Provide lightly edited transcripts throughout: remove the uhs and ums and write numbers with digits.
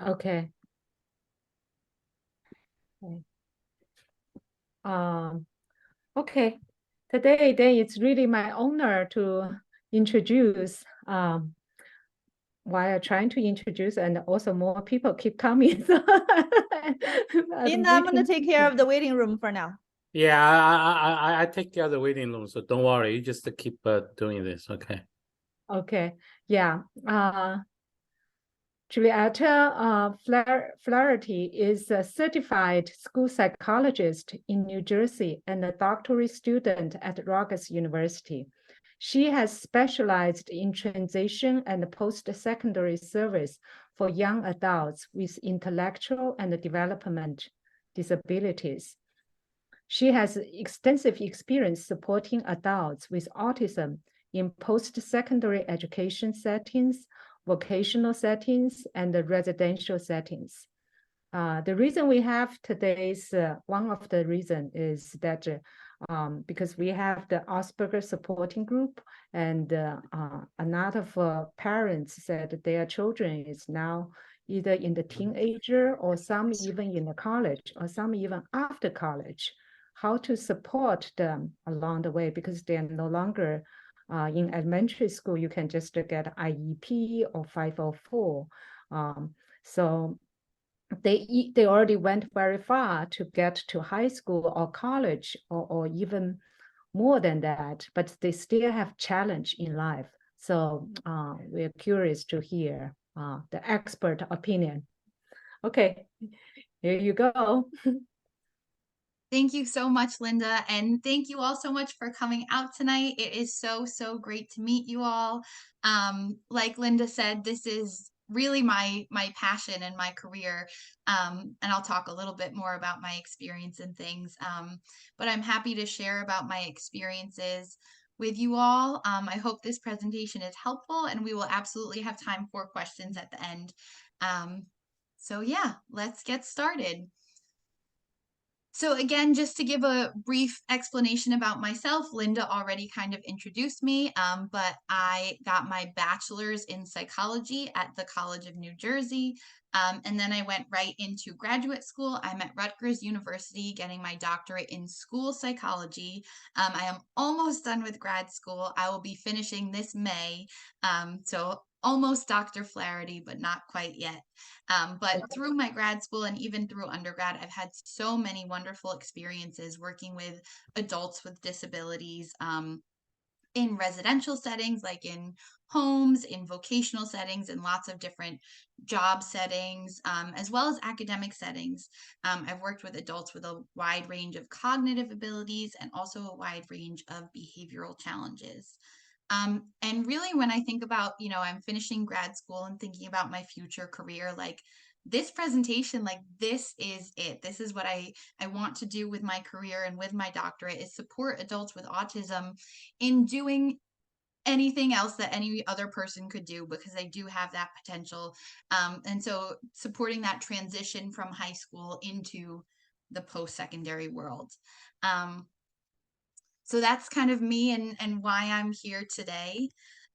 Okay. Okay. Today, then it's really my honor to introduce while trying to introduce, and also more people keep coming. Linda, I'm going to take care of the waiting room for now. Yeah, I take care of the waiting room, so don't worry. You just keep doing this, okay? Okay. Yeah. Giulietta Flaherty is a certified school psychologist in New Jersey and a doctoral student at Rutgers University. She has specialized in transition and post-secondary service for young adults with intellectual and development disabilities. She has extensive experience supporting adults with autism in post-secondary education settings, vocational settings, and residential settings. The reason we have today's, one of the reasons is that because we have the Asperger supporting group, and a lot of parents said their children is now either in the teenager or some even in the college or some even after college, how to support them along the way because they're no longer in elementary school, you can just get IEP or 504. So they already went very far to get to high school or college or even more than that, but they still have challenge in life. So we're curious to hear the expert opinion. Okay, here you go. Thank you so much, Linda. And thank you all so much for coming out tonight. It is so, so great to meet you all. Like Linda said, this is really my passion and my career. And I'll talk a little bit more about my experience and things. But I'm happy to share about my experiences with you all. I hope this presentation is helpful, and we will absolutely have time for questions at the end. So yeah, let's get started. So again, just to give a brief explanation about myself, Linda already kind of introduced me, but I got my bachelor's in psychology at the College of New Jersey. And then I went right into graduate school. I'm at Rutgers University getting my doctorate in school psychology. I am almost done with grad school. I will be finishing this May. So almost Dr. Flaherty, but not quite yet. But through my grad school and even through undergrad, I've had so many wonderful experiences working with adults with disabilities in residential settings, like in homes, in vocational settings, and lots of different job settings, as well as academic settings. I've worked with adults with a wide range of cognitive abilities and also a wide range of behavioral challenges. And really, when I think about, I'm finishing grad school and thinking about my future career, like this presentation, like this is it. This is what I want to do with my career and with my doctorate, is support adults with autism in doing anything else that any other person could do, because they do have that potential. And so supporting that transition from high school into the post-secondary world. So that's kind of me and why I'm here today.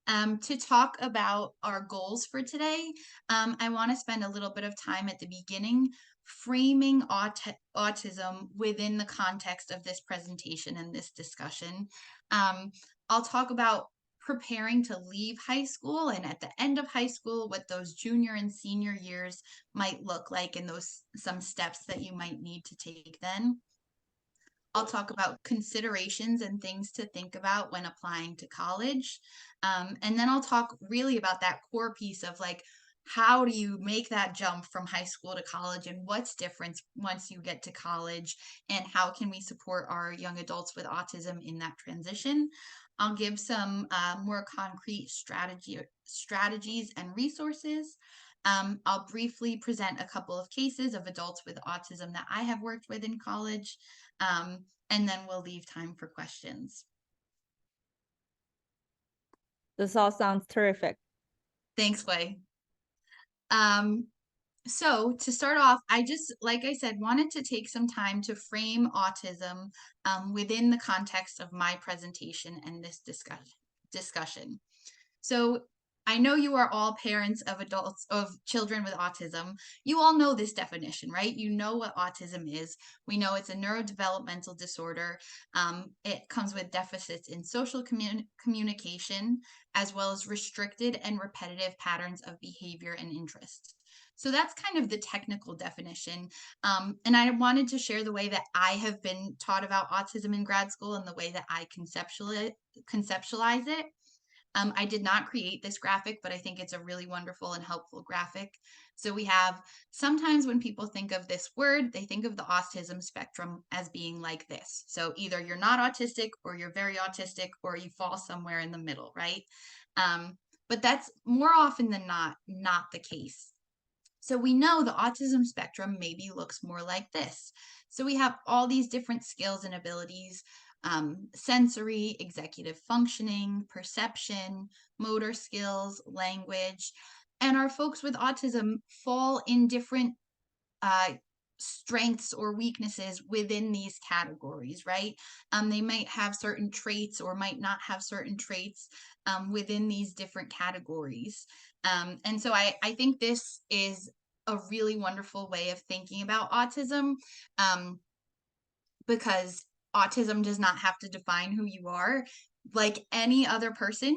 To talk about our goals for today, I want to spend a little bit of time at the beginning framing autism within the context of this presentation and this discussion. I'll talk about preparing to leave high school, and at the end of high school, what those junior and senior years might look like, and some steps that you might need to take then. I'll talk about considerations and things to think about when applying to college. And then I'll talk really about that core piece of like, how do you make that jump from high school to college, and what's different once you get to college, and how can we support our young adults with autism in that transition? I'll give some more concrete strategies and resources. I'll briefly present a couple of cases of adults with autism that I have worked with in college. And then we'll leave time for questions. This all sounds terrific. Thanks, Wei. So to start off, I just, like I said, wanted to take some time to frame autism within the context of my presentation and this discussion. So I know you are all parents of children with autism. You all know this definition, right? You know what autism is. We know it's a neurodevelopmental disorder. It comes with deficits in social communication, as well as restricted and repetitive patterns of behavior and interest. So that's kind of the technical definition. And I wanted to share the way that I have been taught about autism in grad school and the way that I conceptualize it. I did not create this graphic, but I think it's a really wonderful and helpful graphic. So we have, sometimes when people think of this word, they think of the autism spectrum as being like this. So either you're not autistic, or you're very autistic, or you fall somewhere in the middle, right? But that's more often than not the case. So we know the autism spectrum maybe looks more like this. So we have all these different skills and abilities: sensory, executive functioning, perception, motor skills, language. And our folks with autism fall in different strengths or weaknesses within these categories, right? They might have certain traits or might not have certain traits within these different categories. And so I think this is a really wonderful way of thinking about autism, because autism does not have to define who you are. Like any other person,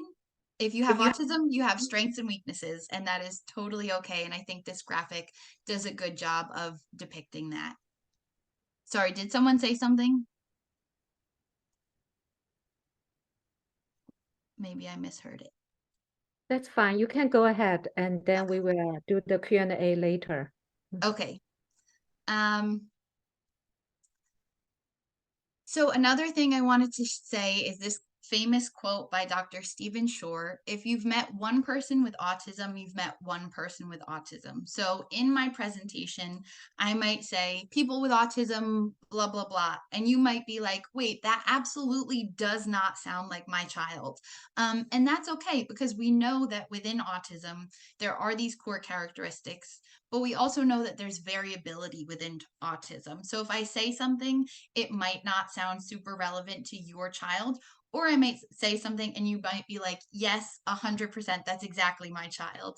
if you have autism, you have strengths and weaknesses, and that is totally okay. And I think this graphic does a good job of depicting that. Sorry, did someone say something? Maybe I misheard it. That's fine. You can go ahead, and then we will do the Q&A later. Okay. So another thing I wanted to say is this famous quote by Dr. Stephen Shore: if you've met one person with autism, you've met one person with autism. So in my presentation, I might say people with autism, blah, blah, blah. And you might be like, wait, that absolutely does not sound like my child. And that's okay, because we know that within autism, there are these core characteristics, but we also know that there's variability within autism. So if I say something, it might not sound super relevant to your child, or I might say something and you might be like, yes, 100%, that's exactly my child.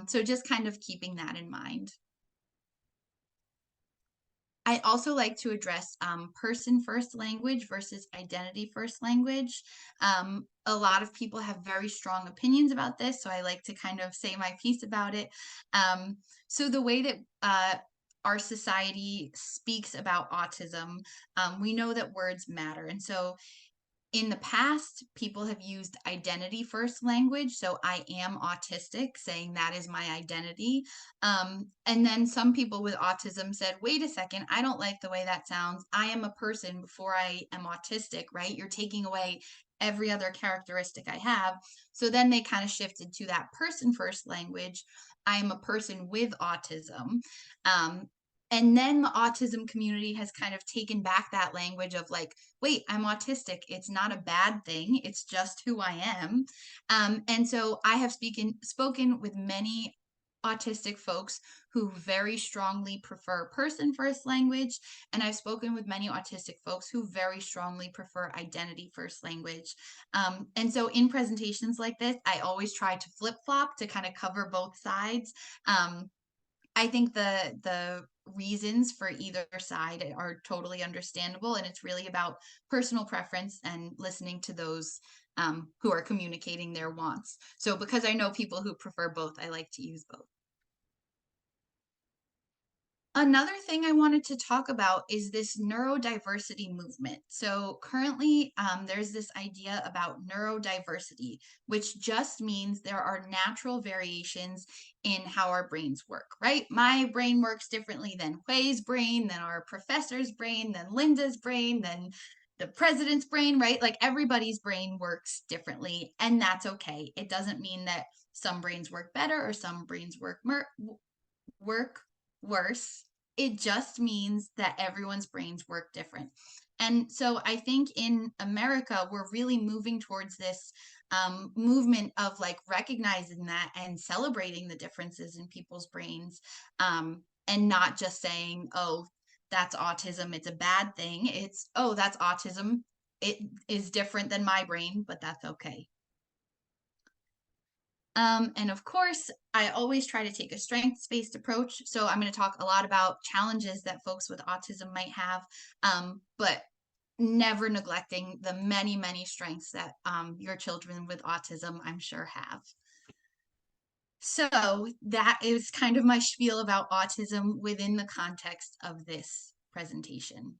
So just kind of keeping that in mind. I also like to address person-first language versus identity-first language. A lot of people have very strong opinions about this, so I like to kind of say my piece about it. So the way that our society speaks about autism, we know that words matter. And so in the past, people have used identity first language. So I am autistic, saying that is my identity. And then some people with autism said, wait a second, I don't like the way that sounds. I am a person before I am autistic, right? You're taking away every other characteristic I have. So then they kind of shifted to that person first language. I am a person with autism. And then the autism community has kind of taken back that language of like, wait, I'm autistic. It's not a bad thing. It's just who I am. And so I have spoken with many autistic folks who very strongly prefer person-first language. And I've spoken with many autistic folks who very strongly prefer identity-first language. And so in presentations like this, I always try to flip-flop to kind of cover both sides. I think the reasons for either side are totally understandable, and it's really about personal preference and listening to those who are communicating their wants. So because I know people who prefer both, I like to use both. Another thing I wanted to talk about is this neurodiversity movement. So currently there's this idea about neurodiversity, which just means there are natural variations in how our brains work, right? My brain works differently than Hui's brain, than our professor's brain, than Linda's brain, than the president's brain, right? Like everybody's brain works differently, and that's okay. It doesn't mean that some brains work better or some brains work worse. It just means that everyone's brains work different. And so I think in America, we're really moving towards this movement of like recognizing that and celebrating the differences in people's brains, and not just saying, oh, that's autism, it's a bad thing. It's, oh, that's autism, it is different than my brain, but that's okay. And of course, I always try to take a strengths-based approach. So I'm going to talk a lot about challenges that folks with autism might have, but never neglecting the many, many strengths that your children with autism, I'm sure, have. So that is kind of my spiel about autism within the context of this presentation.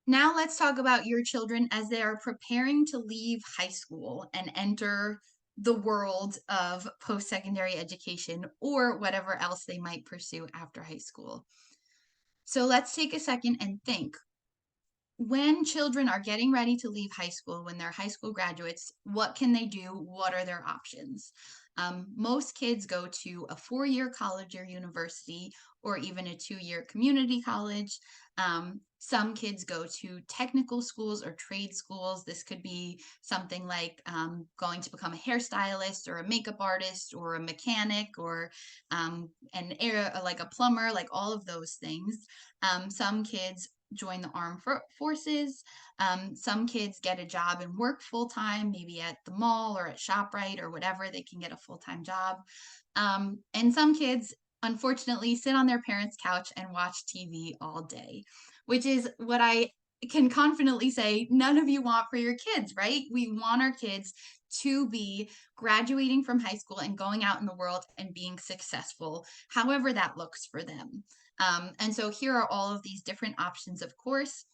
Now let's talk about your children as they are preparing to leave high school and enter the world of post-secondary education or whatever else they might pursue after high school. So let's take a second and think. When children are getting ready to leave high school, when they're high school graduates, what can they do? What are their options? Most kids go to a 4-year college or university, or even a 2-year community college. Some kids go to technical schools or trade schools. This could be something like going to become a hairstylist or a makeup artist or a mechanic or like a plumber, like all of those things. Some kids join the armed forces. Some kids get a job and work full-time, maybe at the mall or at ShopRite or whatever. They can get a full-time job. And some kids, unfortunately, sit on their parents' couch and watch TV all day, which is what I can confidently say none of you want for your kids, right? We want our kids to be graduating from high school and going out in the world and being successful, however that looks for them. And so here are all of these different options, of course.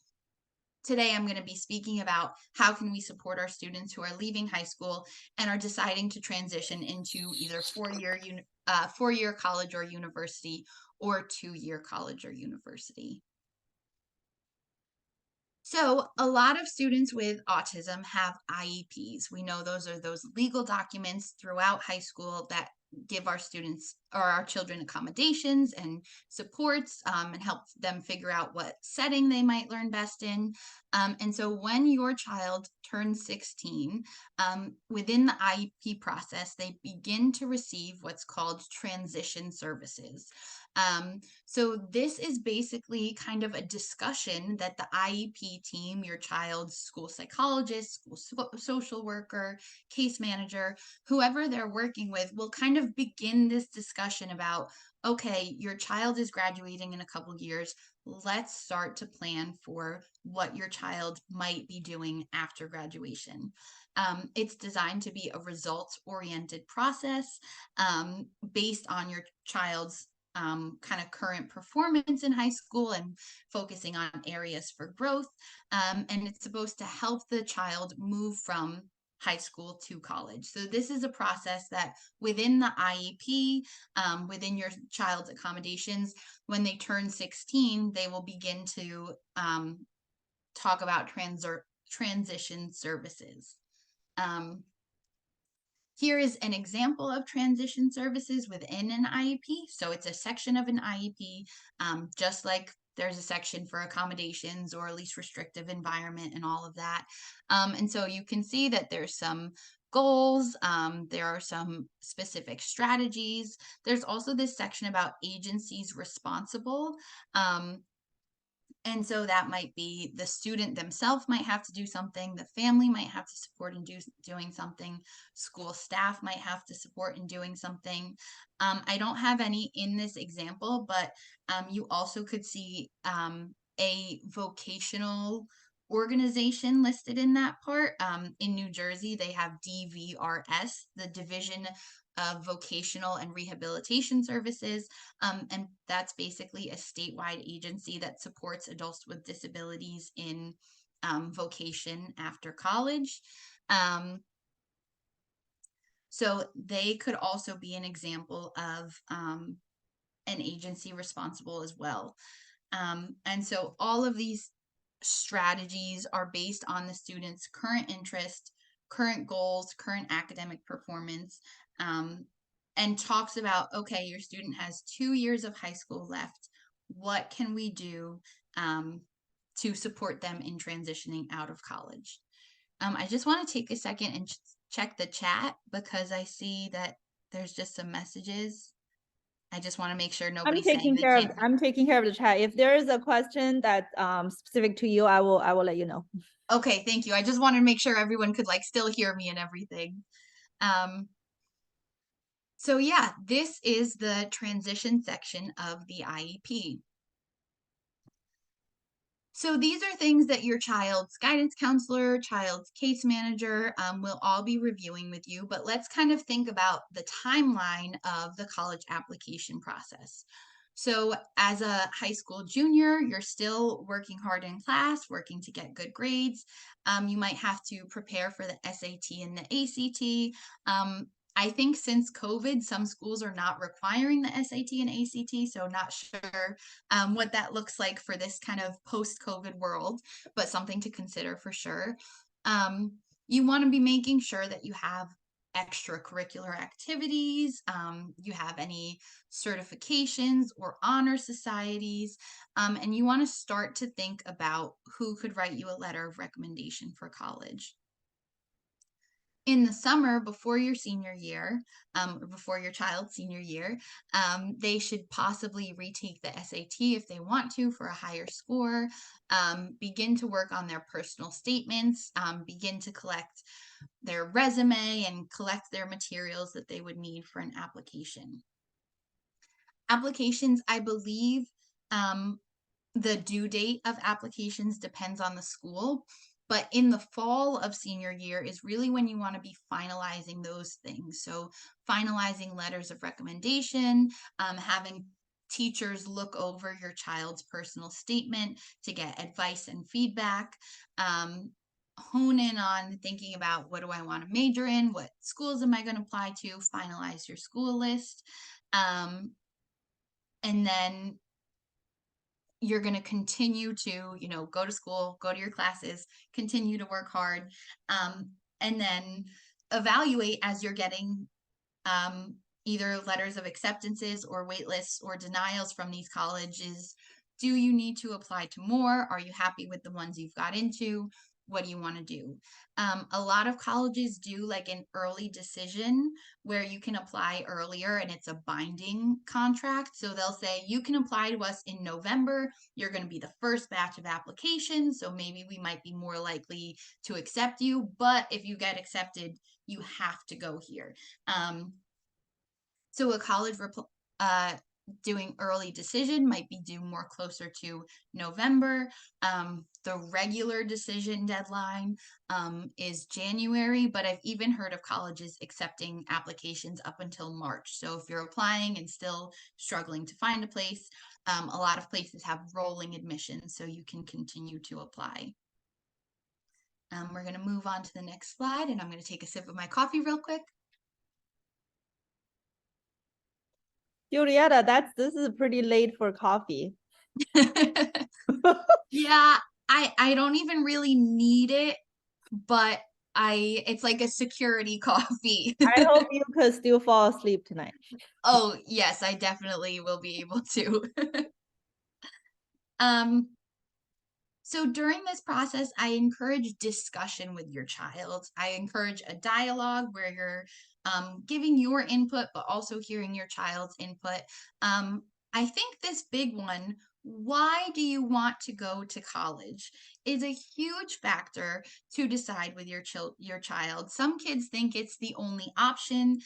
Today, I'm going to be speaking about how can we support our students who are leaving high school and are deciding to transition into either 4-year college or university or 2-year college or university. So a lot of students with autism have IEPs. We know those are those legal documents throughout high school that give our students or our children accommodations and supports and help them figure out what setting they might learn best in. And so when your child turns 16, within the IEP process, they begin to receive what's called transition services. So this is basically kind of a discussion that the IEP team, your child's school psychologist, school social worker, case manager, whoever they're working with will kind of begin this discussion about, okay, your child is graduating in a couple years. Let's start to plan for what your child might be doing after graduation. It's designed to be a results-oriented process based on your child's kind of current performance in high school and focusing on areas for growth. And it's supposed to help the child move from high school to college. So this is a process that within the IEP, within your child's accommodations, when they turn 16, they will begin to talk about transition services. Here is an example of transition services within an IEP. So it's a section of an IEP, just like there's a section for accommodations or least restrictive environment and all of that. And so you can see that there's some goals, there are some specific strategies. There's also this section about agencies responsible. And so that might be the student themselves might have to do something, the family might have to support in doing something, school staff might have to support in doing something. I don't have any in this example, but you also could see a vocational organization listed in that part. In New Jersey, they have DVRS, the Division of Vocational and Rehabilitation Services, and that's basically a statewide agency that supports adults with disabilities in vocation after college. So they could also be an example of an agency responsible as well. And so all of these strategies are based on the student's current interest, current goals, current academic performance, and talks about, okay, your student has 2 years of high school left. What can we do to support them in transitioning out of college? I just want to take a second and check the chat because I see that there's just some messages. I just want to make sure nobody's saying I'm taking care of the chat. If there is a question that's specific to you, I will let you know. Okay, thank you. I just wanted to make sure everyone could like still hear me and everything. So yeah, this is the transition section of the IEP. So these are things that your child's guidance counselor, child's case manager will all be reviewing with you, but let's kind of think about the timeline of the college application process. So as a high school junior, you're still working hard in class, working to get good grades. You might have to prepare for the SAT and the ACT. I think since COVID, some schools are not requiring the SAT and ACT, so not sure what that looks like for this kind of post-COVID world, but something to consider for sure. You want to be making sure that you have extracurricular activities, you have any certifications or honor societies, and you want to start to think about who could write you a letter of recommendation for college. In the summer before your senior year, or before your child's senior year, they should possibly retake the SAT if they want to for a higher score, begin to work on their personal statements, begin to collect their resume and collect their materials that they would need for an application. Applications, I believe, the due date of applications depends on the school. But in the fall of senior year is really when you want to be finalizing those things. So finalizing letters of recommendation, having teachers look over your child's personal statement to get advice and feedback, hone in on thinking about what do I want to major in, what schools am I going to apply to, finalize your school list. And then you're going to continue to, go to school, go to your classes, continue to work hard, and then evaluate as you're getting either letters of acceptances or wait lists or denials from these colleges. Do you need to apply to more? Are you happy with the ones you've got into? What do you want to do? A lot of colleges do like an early decision where you can apply earlier and it's a binding contract. So they'll say you can apply to us in November. You're going to be the first batch of applications. So maybe we might be more likely to accept you. But if you get accepted, you have to go here. So a college doing early decision might be due more closer to November. The regular decision deadline is January, but I've even heard of colleges accepting applications up until March. So if you're applying and still struggling to find a place, a lot of places have rolling admissions, so you can continue to apply. We're going to move on to the next slide, and I'm going to take a sip of my coffee real quick. Giulietta, this is pretty late for coffee. Yeah, I don't even really need it, but it's like a security coffee. I hope you could still fall asleep tonight. Oh, yes, I definitely will be able to. So during this process, I encourage discussion with your child. I encourage a dialogue where you're giving your input, but also hearing your child's input. I think this big one, why do you want to go to college, is a huge factor to decide with your child. Some kids think it's the only option.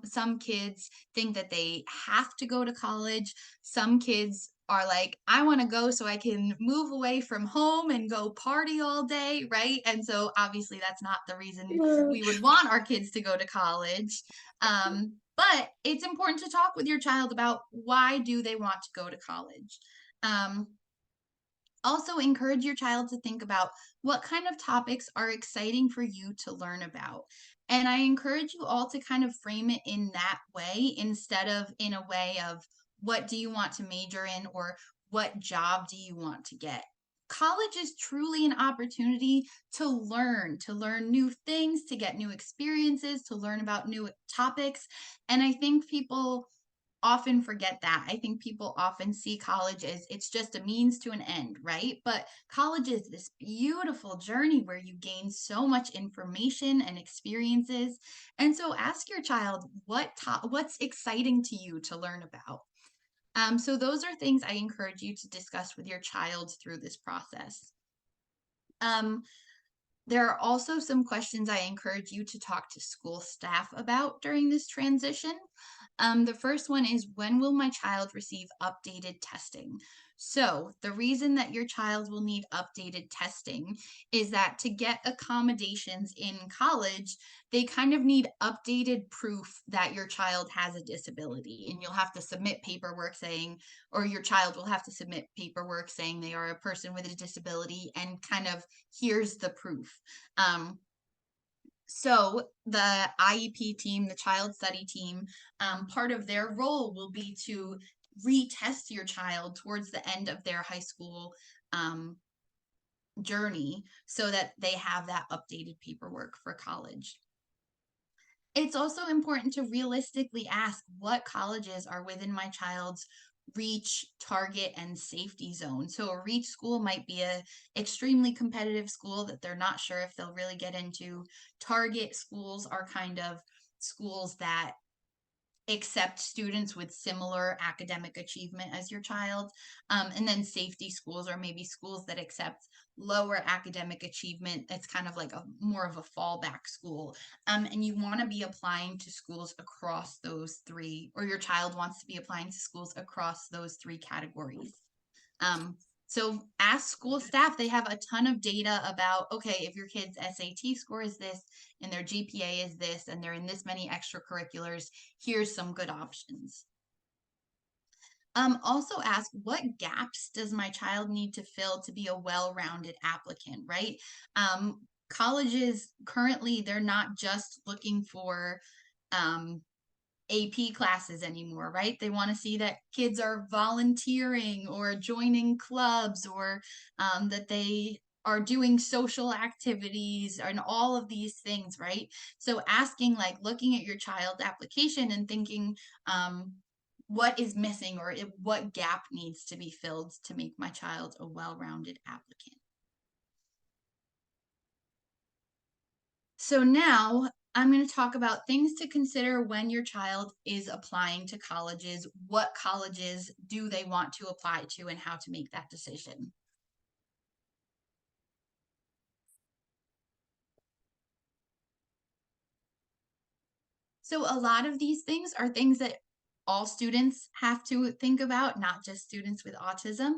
Some kids think that they have to go to college. Some kids are like, I want to go so I can move away from home and go party all day, right? And so obviously that's not the reason we would want our kids to go to college. But it's important to talk with your child about why do they want to go to college. Also encourage your child to think about what kind of topics are exciting for you to learn about. And I encourage you all to kind of frame it in that way instead of in a way of what do you want to major in or what job do you want to get. College is truly an opportunity to learn new things, to get new experiences, to learn about new topics. And I think people often forget that. I think people often see college as it's just a means to an end, right? But college is this beautiful journey where you gain so much information and experiences. And so ask your child what's exciting to you to learn about. So those are things I encourage you to discuss with your child through this process. There are also some questions I encourage you to talk to school staff about during this transition. The first one is, when will my child receive updated testing? So the reason that your child will need updated testing is that to get accommodations in college, they kind of need updated proof that your child has a disability, and you'll have to submit paperwork saying, or your child will have to submit paperwork saying they are a person with a disability, and kind of here's the proof. So the IEP team, the child study team, part of their role will be to retest your child towards the end of their high school journey so that they have that updated paperwork for college. It's also important to realistically ask, what colleges are within my child's reach, target, and safety zone. So a reach school might be a extremely competitive school that they're not sure if they'll really get into. Target schools are kind of schools that accept students with similar academic achievement as your child. And then safety schools are maybe schools that accept lower academic achievement. It's kind of like a more of a fallback school. And you want to be applying to schools across those three, or your child wants to be applying to schools across those three categories. So ask school staff. They have a ton of data about, okay, if your kid's SAT score is this and their GPA is this and they're in this many extracurriculars, here's some good options. Also ask, what gaps does my child need to fill to be a well-rounded applicant, right? Colleges currently, they're not just looking for AP classes anymore, right? They want to see that kids are volunteering or joining clubs, or that they are doing social activities and all of these things, right? So asking, like, looking at your child's application and thinking, what is missing, or what gap needs to be filled to make my child a well-rounded applicant. So now I'm going to talk about things to consider when your child is applying to colleges. What colleges do they want to apply to, and how to make that decision. So a lot of these things are things that all students have to think about, not just students with autism.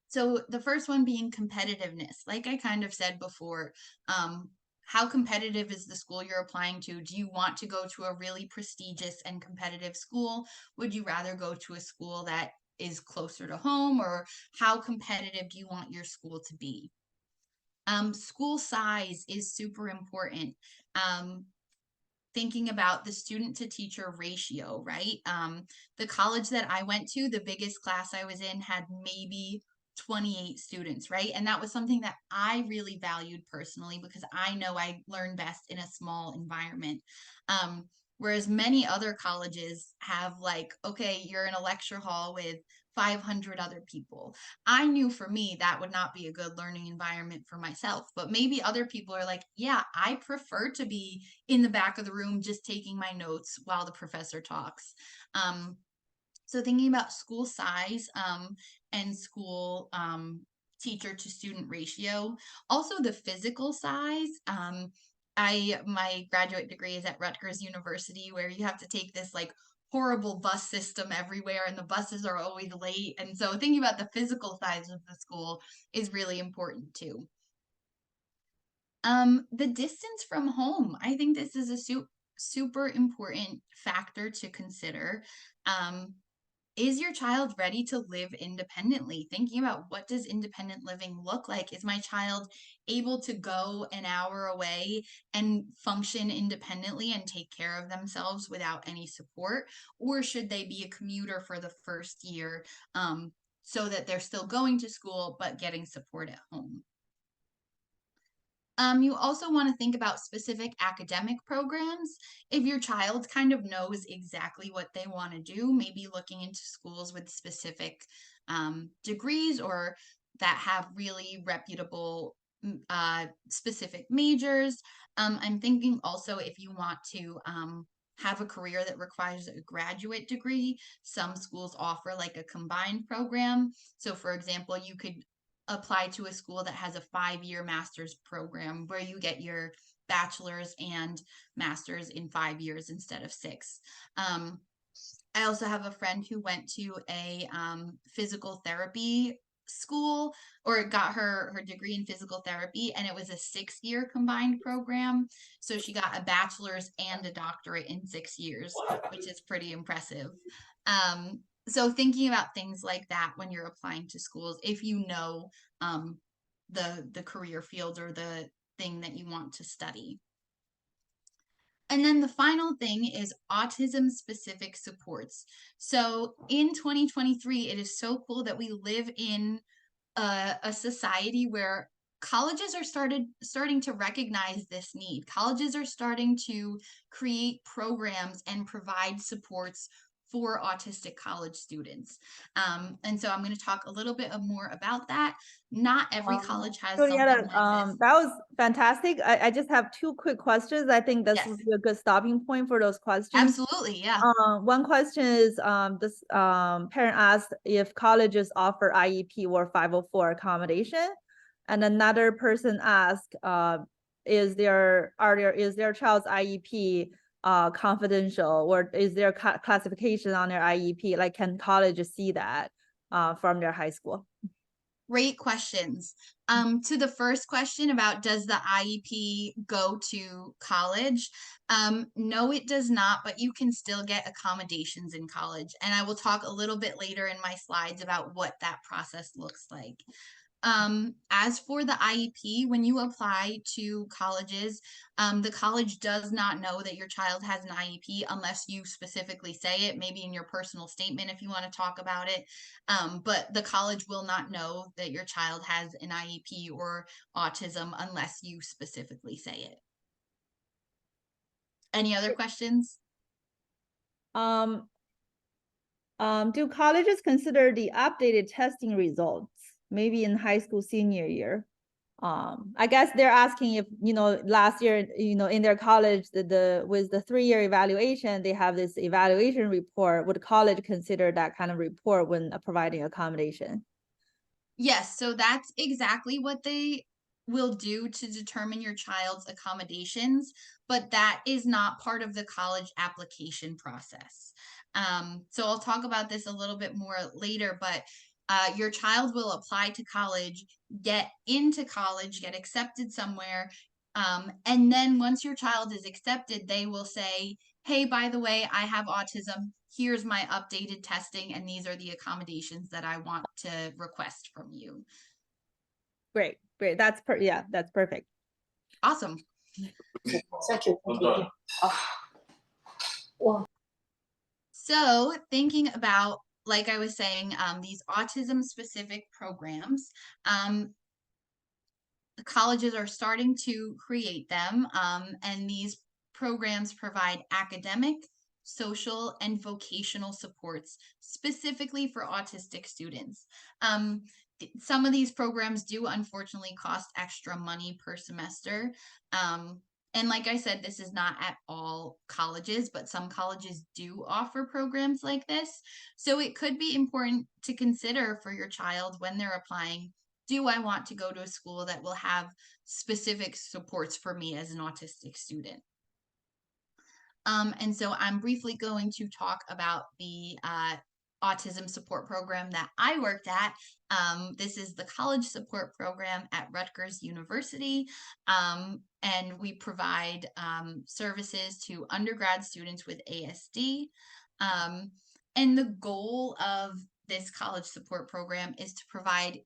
So the first one being competitiveness. Like I kind of said before, how competitive is the school you're applying to? Do you want to go to a really prestigious and competitive school? Would you rather go to a school that is closer to home, or how competitive do you want your school to be? School size is super important. Thinking about the student to teacher ratio, right? The college that I went to, the biggest class I was in had maybe 28 students, right? And that was something that I really valued personally, because I know I learn best in a small environment. Whereas many other colleges have, like, okay, you're in a lecture hall with 500 other people. I knew for me that would not be a good learning environment for myself, but maybe other people are like, yeah, I prefer to be in the back of the room just taking my notes while the professor talks. So thinking about school size and school teacher to student ratio, also the physical size. My graduate degree is at Rutgers University, where you have to take this like horrible bus system everywhere, and the buses are always late. And so thinking about the physical size of the school is really important too. The distance from home. I think this is a super important factor to consider. Is your child ready to live independently? Thinking about, what does independent living look like? Is my child able to go an hour away and function independently and take care of themselves without any support? Or should they be a commuter for the first year so that they're still going to school but getting support at home? You also want to think about specific academic programs. If your child kind of knows exactly what they want to do, maybe looking into schools with specific degrees, or that have really reputable specific majors. I'm thinking also, if you want to have a career that requires a graduate degree, some schools offer like a combined program. So for example, you could apply to a school that has a 5-year master's program where you get your bachelor's and master's in 5 years instead of 6. I also have a friend who went to a physical therapy school, or got her degree in physical therapy, and it was a 6-year combined program. So she got a bachelor's and a doctorate in 6 years, which is pretty impressive. So thinking about things like that when you're applying to schools, if you know the career field or the thing that you want to study. And then the final thing is autism specific supports. So in 2023, it is so cool that we live in a society where colleges are starting to recognize this need. Colleges are starting to create programs and provide supports for autistic college students. And so I'm going to talk a little bit more about that. Not every college has Giulietta, something like this. that was fantastic. I just have 2 quick questions. I think this Yes. would be a good stopping point for those questions. Absolutely, yeah. One question is, this parent asked if colleges offer IEP or 504 accommodation, and another person asked, is their child's IEP confidential, or is there classification on their IEP? Like, can colleges see that from their high school? Great questions. To the first question about does the IEP go to college? No, it does not, but you can still get accommodations in college. And I will talk a little bit later in my slides about what that process looks like. As for the IEP, when you apply to colleges, the college does not know that your child has an IEP unless you specifically say it, maybe in your personal statement if you want to talk about it. But the college will not know that your child has an IEP or autism unless you specifically say it. Any other questions? Do colleges consider the updated testing results, maybe in high school senior year? I guess they're asking if, last year, in their college, with the 3-year evaluation, they have this evaluation report. Would college consider that kind of report when providing accommodation? Yes, so that's exactly what they will do to determine your child's accommodations, but that is not part of the college application process. So I'll talk about this a little bit more later, but your child will apply to college, get into college, get accepted somewhere, and then once your child is accepted, they will say, hey, by the way, I have autism. Here's my updated testing, and these are the accommodations that I want to request from you. Great. That's perfect. Awesome. Thank you. Wow. So thinking about, like I was saying, these autism specific programs, the colleges are starting to create them, and these programs provide academic, social, and vocational supports specifically for autistic students. Some of these programs do unfortunately cost extra money per semester. And like I said, this is not at all colleges, but some colleges do offer programs like this. So it could be important to consider for your child when they're applying, do I want to go to a school that will have specific supports for me as an autistic student? And so I'm briefly going to talk about the autism support program that I worked at. This is the college support program at Rutgers University. And we provide services to undergrad students with ASD. And the goal of this college support program is to provide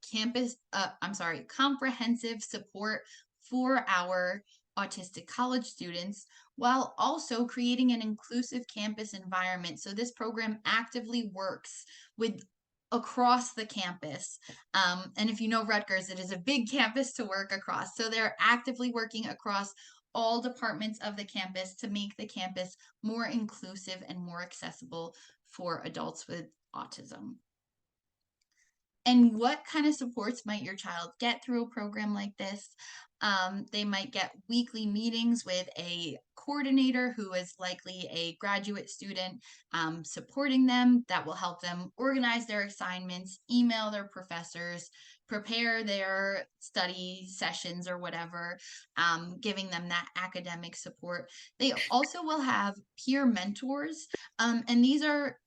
comprehensive support for our autistic college students, while also creating an inclusive campus environment. So this program actively works with across the campus. And if you know Rutgers, it is a big campus to work across. So they're actively working across all departments of the campus to make the campus more inclusive and more accessible for adults with autism. And what kind of supports might your child get through a program like this? They might get weekly meetings with a coordinator who is likely a graduate student supporting them. That will help them organize their assignments, email their professors, prepare their study sessions or whatever, giving them that academic support. They also will have peer mentors, and these are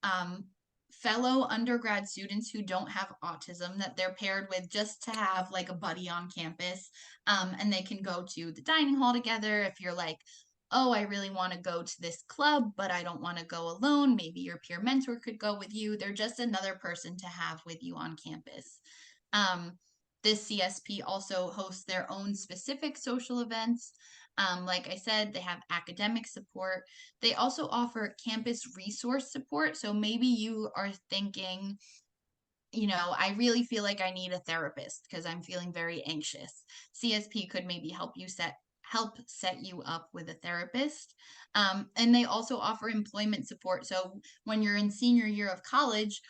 fellow undergrad students who don't have autism that they're paired with just to have like a buddy on campus. And they can go to the dining hall together. If you're like, oh, I really want to go to this club, but I don't want to go alone, maybe your peer mentor could go with you. They're just another person to have with you on campus. This CSP also hosts their own specific social events. Like I said, they have academic support. They also offer campus resource support. So maybe you are thinking, you know, I really feel like I need a therapist because I'm feeling very anxious. CSP could maybe help set you up with a therapist. And they also offer employment support. So when you're in senior year of college,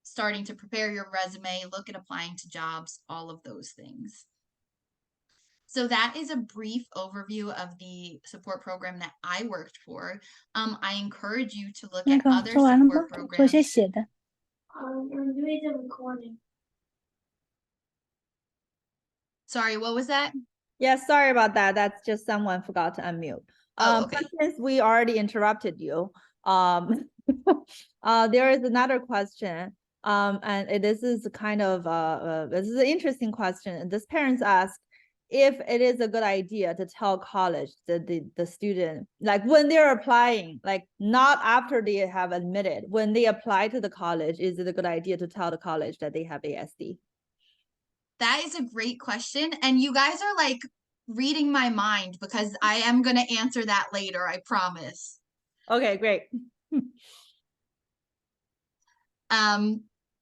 starting to prepare your resume, look at applying to jobs, all of those things. So that is a brief overview of the support program that I worked for. I encourage you to look at other support programs. 昨天写的。 I'm doing the recording. Sorry, what was that? Yeah, sorry about that. That's just someone forgot to unmute. Okay. But since we already interrupted you, there is another question. And this is kind of this is an interesting question. This parents ask if it is a good idea to tell college the student, like when they're applying, like not after they have admitted, when they apply to the college, is it a good idea to tell the college that they have ASD? That is a great question. And you guys are like reading my mind because I am going to answer that later, I promise. Okay, great.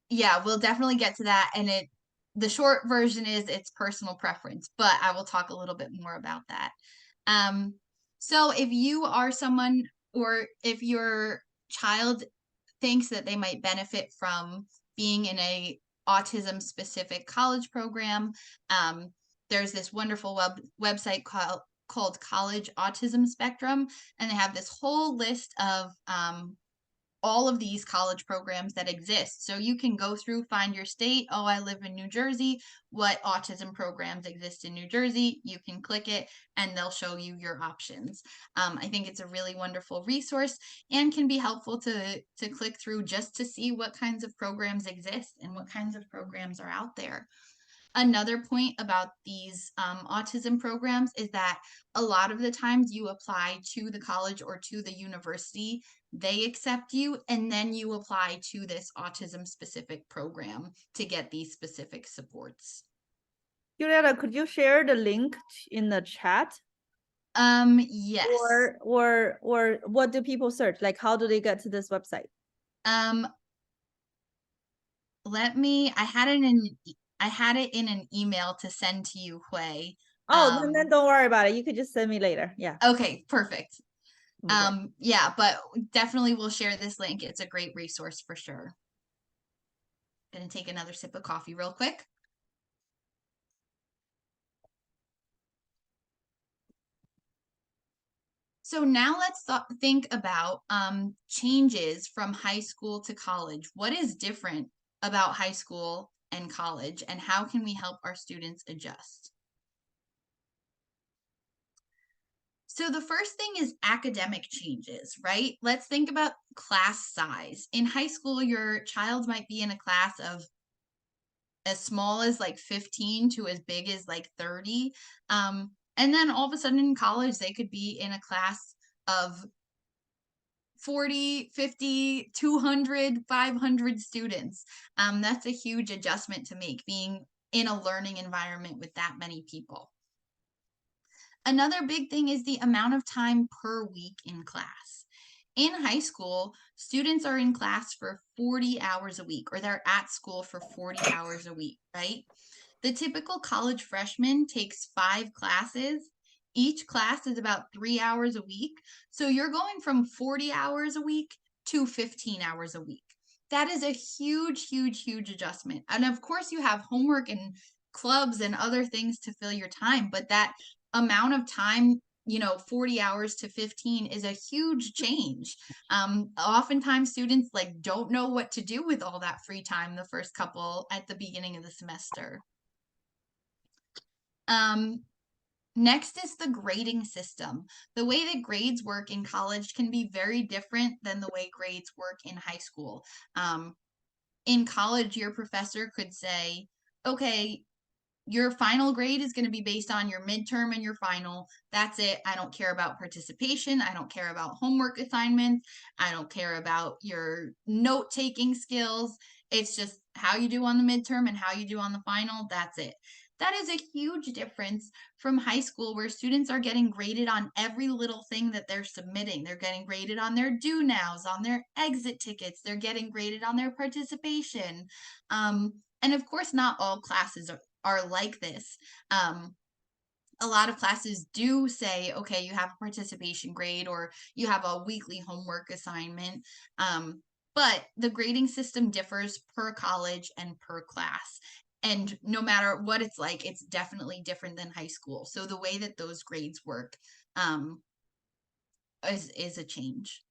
Yeah, we'll definitely get to that. And the short version is it's personal preference, but I will talk a little bit more about that. So if you are someone, or if your child thinks that they might benefit from being in a autism specific college program, there's this wonderful website called College Autism Spectrum, and they have this whole list of all of these college programs that exist. So you can go through, find your state. Oh, I live in New Jersey. What autism programs exist in New Jersey? You can click it and they'll show you your options. I think it's a really wonderful resource and can be helpful to click through just to see what kinds of programs exist and what kinds of programs are out there. Another point about these autism programs is that a lot of the times you apply to the college or to the university, they accept you, and then you apply to this autism specific program to get these specific supports. Giulietta, could you share the link in the chat? Yes. Or what do people search? Like, how do they get to this website? I had it in an email to send to you, Hui. Oh, then don't worry about it. You could just send me later. Yeah. Okay, perfect. Okay. Yeah, but definitely we'll share this link. It's a great resource for sure. Gonna take another sip of coffee real quick. So now let's think about changes from high school to college. What is different about high school and college, and how can we help our students adjust? So the first thing is academic changes, right? Let's think about class size. In high school, your child might be in a class of as small as like 15 to as big as like 30. And then all of a sudden in college, they could be in a class of 40, 50, 200, 500 students. That's a huge adjustment to make, being in a learning environment with that many people. Another big thing is the amount of time per week in class. In high school, students are in class for 40 hours a week, or they're at school for 40 hours a week, right? The typical college freshman takes 5 classes. Each class is about 3 hours a week. So you're going from 40 hours a week to 15 hours a week. That is a huge, huge, huge adjustment. And of course, you have homework and clubs and other things to fill your time, but that amount of time, 40 hours to 15 is a huge change. Oftentimes students like don't know what to do with all that free time the first couple at the beginning of the semester. Next is the grading system. The way that grades work in college can be very different than the way grades work in high school. In college, your professor could say, okay, your final grade is going to be based on your midterm and your final. That's it. I don't care about participation. I don't care about homework assignments. I don't care about your note-taking skills. It's just how you do on the midterm and how you do on the final. That's it. That is a huge difference from high school, where students are getting graded on every little thing that they're submitting. They're getting graded on their do nows, on their exit tickets. They're getting graded on their participation. And of course, not all classes are like this. A lot of classes do say, okay, you have a participation grade or you have a weekly homework assignment. But the grading system differs per college and per class. And no matter what it's like, it's definitely different than high school. So the way that those grades work is a change.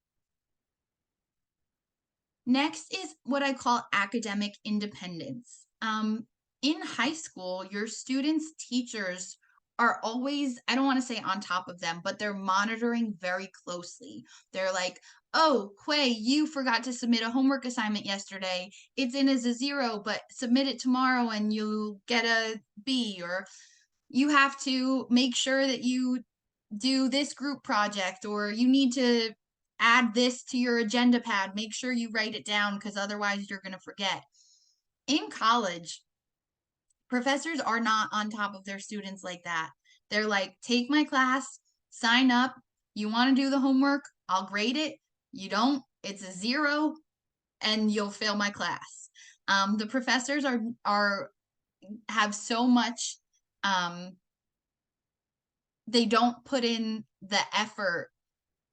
Next is what I call academic independence. In high school, your students' teachers are always, I don't want to say on top of them, but they're monitoring very closely. They're like, oh, Quay, you forgot to submit a homework assignment yesterday. It's in as a 0, but submit it tomorrow and you'll get a B. Or you have to make sure that you do this group project, or you need to add this to your agenda pad. Make sure you write it down because otherwise you're going to forget. In college, professors are not on top of their students like that. They're like, take my class, sign up. You want to do the homework? I'll grade it. You don't, it's a 0 and you'll fail my class. The professors have so much, they don't put in the effort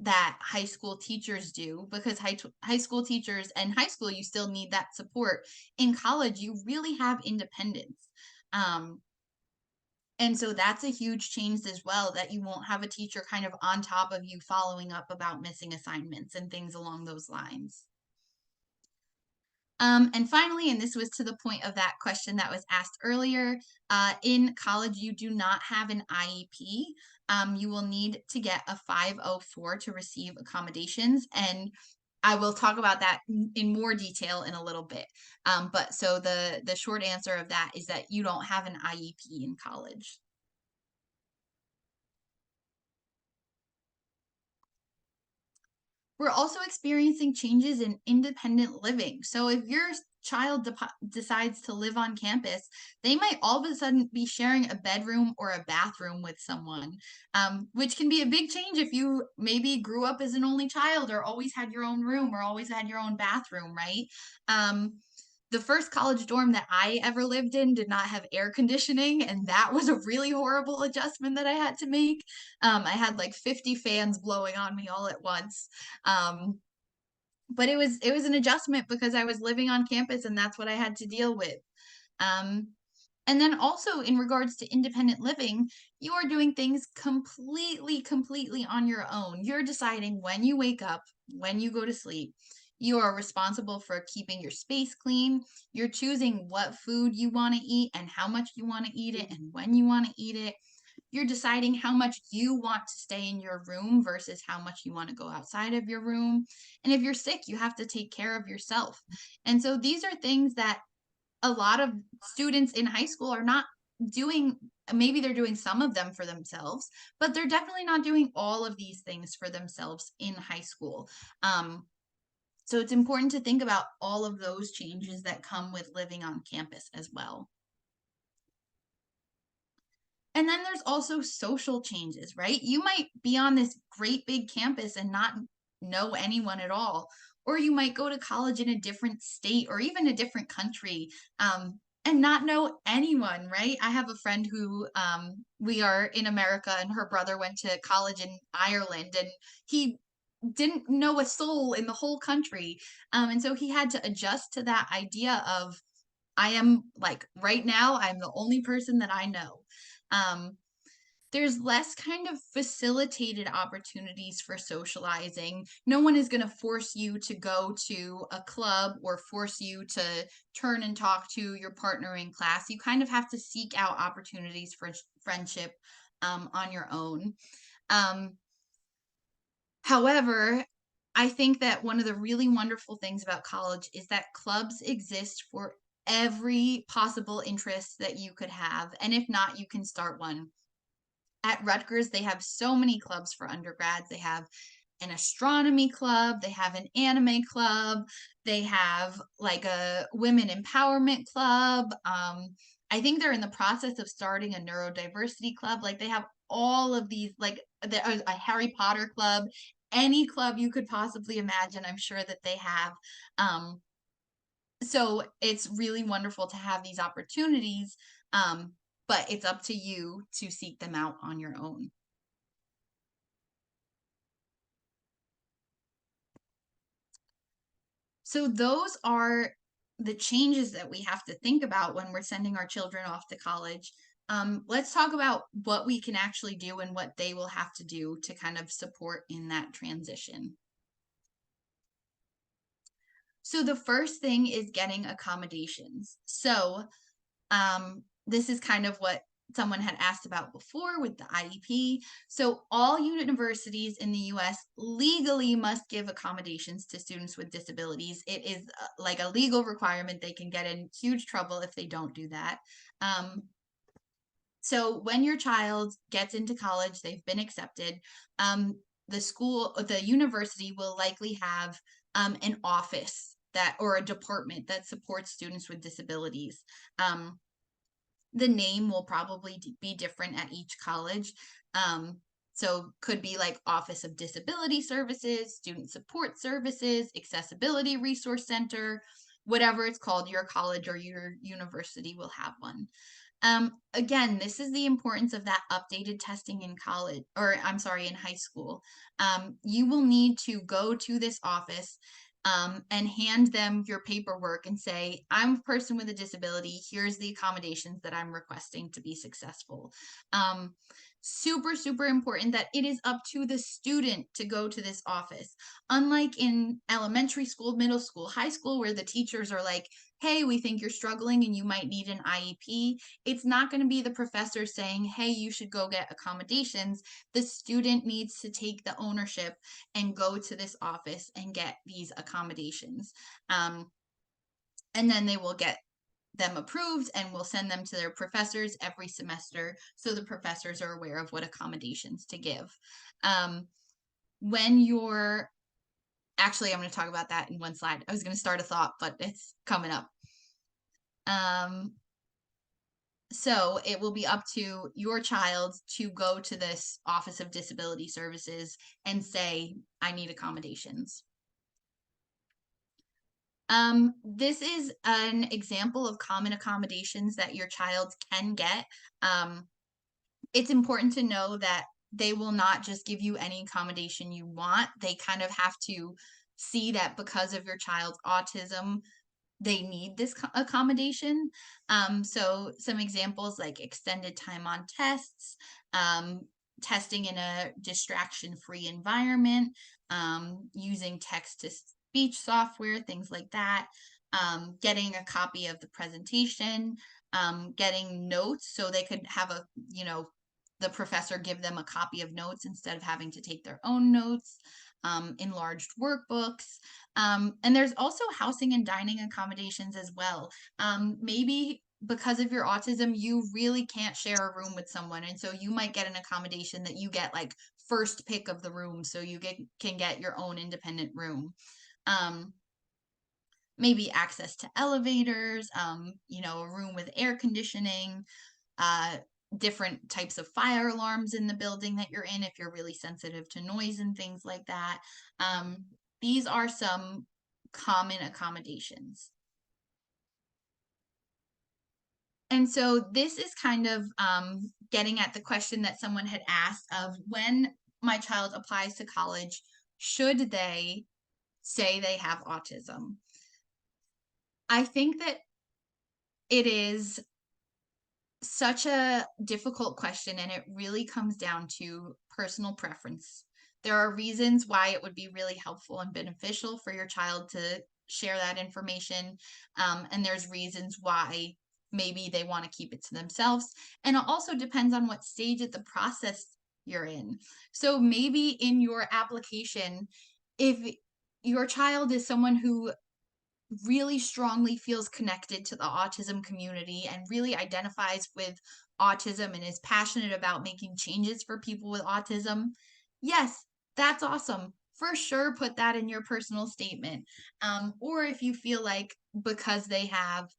that high school teachers do, because high school teachers, and high school, you still need that support. In college, you really have independence. And so that's a huge change as well, that you won't have a teacher kind of on top of you following up about missing assignments and things along those lines. And finally, and this was to the point of that question that was asked earlier, in college, you do not have an IEP. You will need to get a 504 to receive accommodations. And I will talk about that in more detail in a little bit. But so the short answer of that is that you don't have an IEP in college. We're also experiencing changes in independent living. So if your child decides to live on campus, they might all of a sudden be sharing a bedroom or a bathroom with someone, which can be a big change if you maybe grew up as an only child or always had your own room or always had your own bathroom, right? The first college dorm that I ever lived in did not have air conditioning, and that was a really horrible adjustment that I had to make. I had like 50 fans blowing on me all at once. But it was an adjustment because I was living on campus and that's what I had to deal with. And then also in regards to independent living, you are doing things completely on your own. You're deciding when you wake up, when you go to sleep. You are responsible for keeping your space clean. You're choosing what food you want to eat and how much you want to eat it and when you want to eat it. You're deciding how much you want to stay in your room versus how much you want to go outside of your room. And if you're sick, you have to take care of yourself. And so these are things that a lot of students in high school are not doing. Maybe they're doing some of them for themselves, but they're definitely not doing all of these things for themselves in high school. So it's important to think about all of those changes that come with living on campus as well. And then there's also social changes, right? You might be on this great big campus and not know anyone at all, or you might go to college in a different state or even a different country and not know anyone, right? I have a friend who we are in America and her brother went to college in Ireland and he didn't know a soul in the whole country. And so he had to adjust to that idea of, I am like right now, I'm the only person that I know. There's less kind of facilitated opportunities for socializing. No one is going to force you to go to a club or force you to turn and talk to your partner in class. You kind of have to seek out opportunities for friendship on your own. However, I think that one of the really wonderful things about college is that clubs exist for every possible interest that you could have. And if not, you can start one. At Rutgers, they have so many clubs for undergrads. They have an astronomy club, they have an anime club, they have like a women empowerment club. I think they're in the process of starting a neurodiversity club. Like they have all of these, like a Harry Potter club, any club you could possibly imagine, I'm sure that they have. So it's really wonderful to have these opportunities. But it's up to you to seek them out on your own. So those are the changes that we have to think about when we're sending our children off to college. Let's talk about what we can actually do and what they will have to do to kind of support in that transition. So the first thing is getting accommodations. So this is kind of what someone had asked about before with the IEP. So all universities in the US legally must give accommodations to students with disabilities. It is like a legal requirement. They can get in huge trouble if they don't do that. So when your child gets into college, they've been accepted, the university will likely have an office or a department that supports students with disabilities. The name will probably be different at each college. So could be like Office of Disability Services, Student Support Services, Accessibility Resource Center, whatever it's called, your college or your university will have one. Again, this is the importance of that updated testing in college, or I'm sorry, in high school. You will need to go to this office and hand them your paperwork and say, I'm a person with a disability. Here's the accommodations that I'm requesting to be successful. Super, super important that it is up to the student to go to this office. Unlike in elementary school, middle school, high school, where the teachers are like, hey, we think you're struggling and you might need an IEP. It's not going to be the professor saying, hey, you should go get accommodations. The student needs to take the ownership and go to this office and get these accommodations. And then they will get them approved and we'll send them to their professors every semester so the professors are aware of what accommodations to give. When you're Actually, I'm going to talk about that in one slide. I was going to start a thought, but it's coming up. So it will be up to your child to go to this Office of Disability Services and say, I need accommodations. This is an example of common accommodations that your child can get. It's important to know that they will not just give you any accommodation you want. They kind of have to see that because of your child's autism, they need this accommodation. So some examples like extended time on tests, testing in a distraction-free environment, using text-to-speech software, things like that, getting a copy of the presentation, getting notes so they could have the professor give them a copy of notes instead of having to take their own notes, enlarged workbooks. And there's also housing and dining accommodations as well. Maybe because of your autism, you really can't share a room with someone. And so you might get an accommodation that you get like first pick of the room so you can get your own independent room. Maybe access to elevators, a room with air conditioning, different types of fire alarms in the building that you're in if you're really sensitive to noise and things like that. These are some common accommodations. And so this is kind of getting at the question that someone had asked of when my child applies to college, should they say they have autism? I think that it is such a difficult question, and it really comes down to personal preference. There are reasons why it would be really helpful and beneficial for your child to share that information. And there's reasons why maybe they want to keep it to themselves. And it also depends on what stage of the process you're in. So maybe in your application, if your child is someone who really strongly feels connected to the autism community and really identifies with autism and is passionate about making changes for people with autism, yes, that's awesome. For sure, put that in your personal statement. Or if you feel like because they have,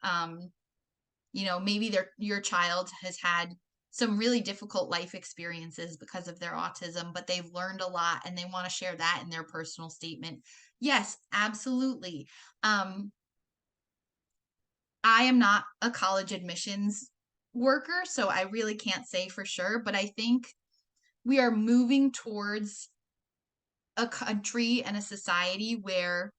maybe your child has had some really difficult life experiences because of their autism, but they've learned a lot and they want to share that in their personal statement. Yes, absolutely. I am not a college admissions worker, so I really can't say for sure, but I think we are moving towards a country and a society where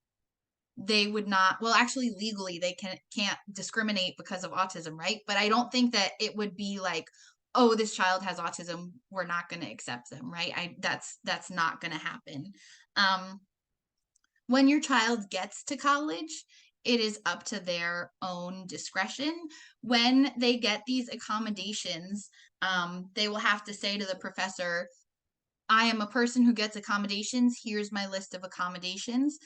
they would not, well, actually legally they can't discriminate because of autism, right? But I don't think that it would be like, oh, this child has autism, we're not going to accept them, right? That's not going to happen. When your child gets to college, it is up to their own discretion. When they get these accommodations, they will have to say to the professor, I am a person who gets accommodations. Here's my list of accommodations.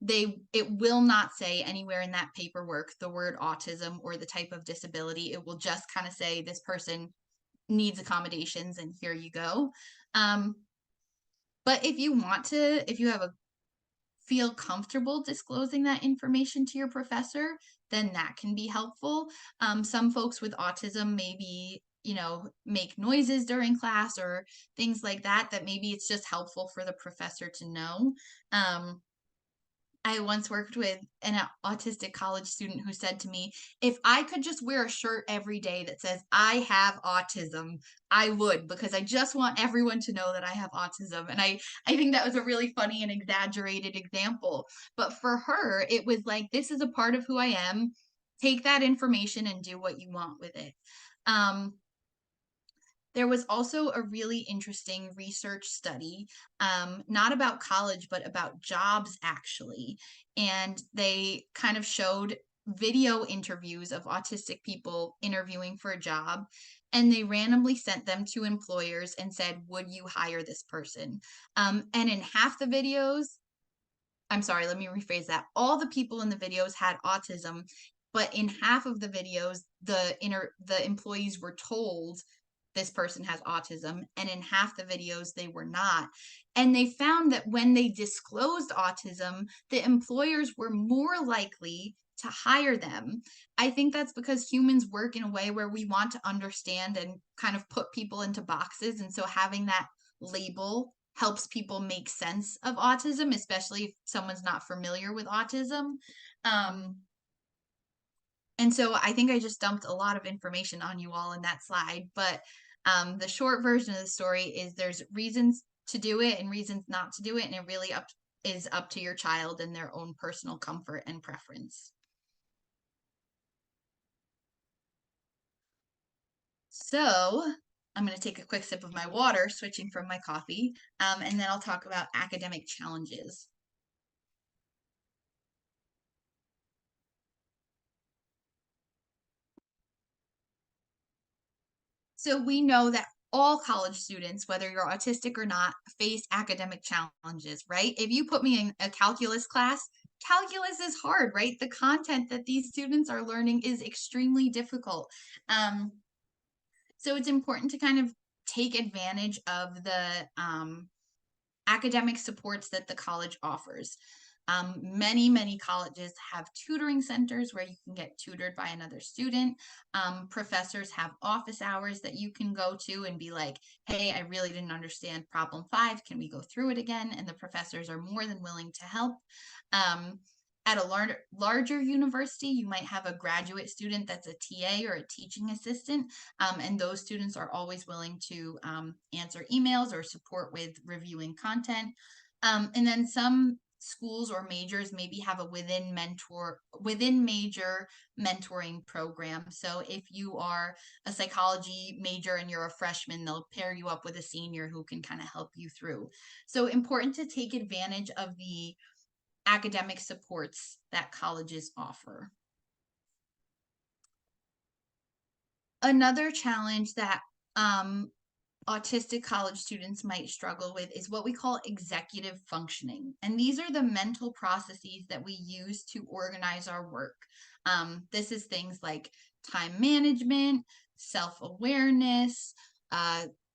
It will not say anywhere in that paperwork the word autism or the type of disability. It will just kind of say this person needs accommodations and here you go. But if you feel comfortable disclosing that information to your professor, then that can be helpful. Some folks with autism maybe, make noises during class or things like that maybe it's just helpful for the professor to know. I once worked with an autistic college student who said to me, if I could just wear a shirt every day that says I have autism, I would, because I just want everyone to know that I have autism. And I think that was a really funny and exaggerated example. But for her, it was like, this is a part of who I am. Take that information and do what you want with it. There was also a really interesting research study, not about college, but about jobs, actually. And they kind of showed video interviews of autistic people interviewing for a job. And they randomly sent them to employers and said, would you hire this person? And in half the videos, I'm sorry, let me rephrase that. All the people in the videos had autism, but in half of the videos, the employees were told this person has autism, and in half the videos they were not. And they found that when they disclosed autism, the employers were more likely to hire them. I think that's because humans work in a way where we want to understand and kind of put people into boxes, and so having that label helps people make sense of autism, especially if someone's not familiar with autism. And so I think I just dumped a lot of information on you all in that slide, but the short version of the story is there's reasons to do it and reasons not to do it, and it really is up to your child and their own personal comfort and preference. So I'm going to take a quick sip of my water, switching from my coffee, and then I'll talk about academic challenges. So we know that all college students, whether you're autistic or not, face academic challenges, right? If you put me in a calculus class, calculus is hard, right? The content that these students are learning is extremely difficult. So it's important to kind of take advantage of the academic supports that the college offers. Many colleges have tutoring centers where you can get tutored by another student. Professors have office hours that you can go to and be like, hey, I really didn't understand problem 5. Can we go through it again? And the professors are more than willing to help. At a larger university, you might have a graduate student that's a TA or a teaching assistant, and those students are always willing to answer emails or support with reviewing content. And then some schools or majors maybe have a within major mentoring program. So if you are a psychology major and you're a freshman, they'll pair you up with a senior who can kind of help you through. So important to take advantage of the academic supports that colleges offer. Another challenge that autistic college students might struggle with is what we call executive functioning. And these are the mental processes that we use to organize our work. This is things like time management, self-awareness,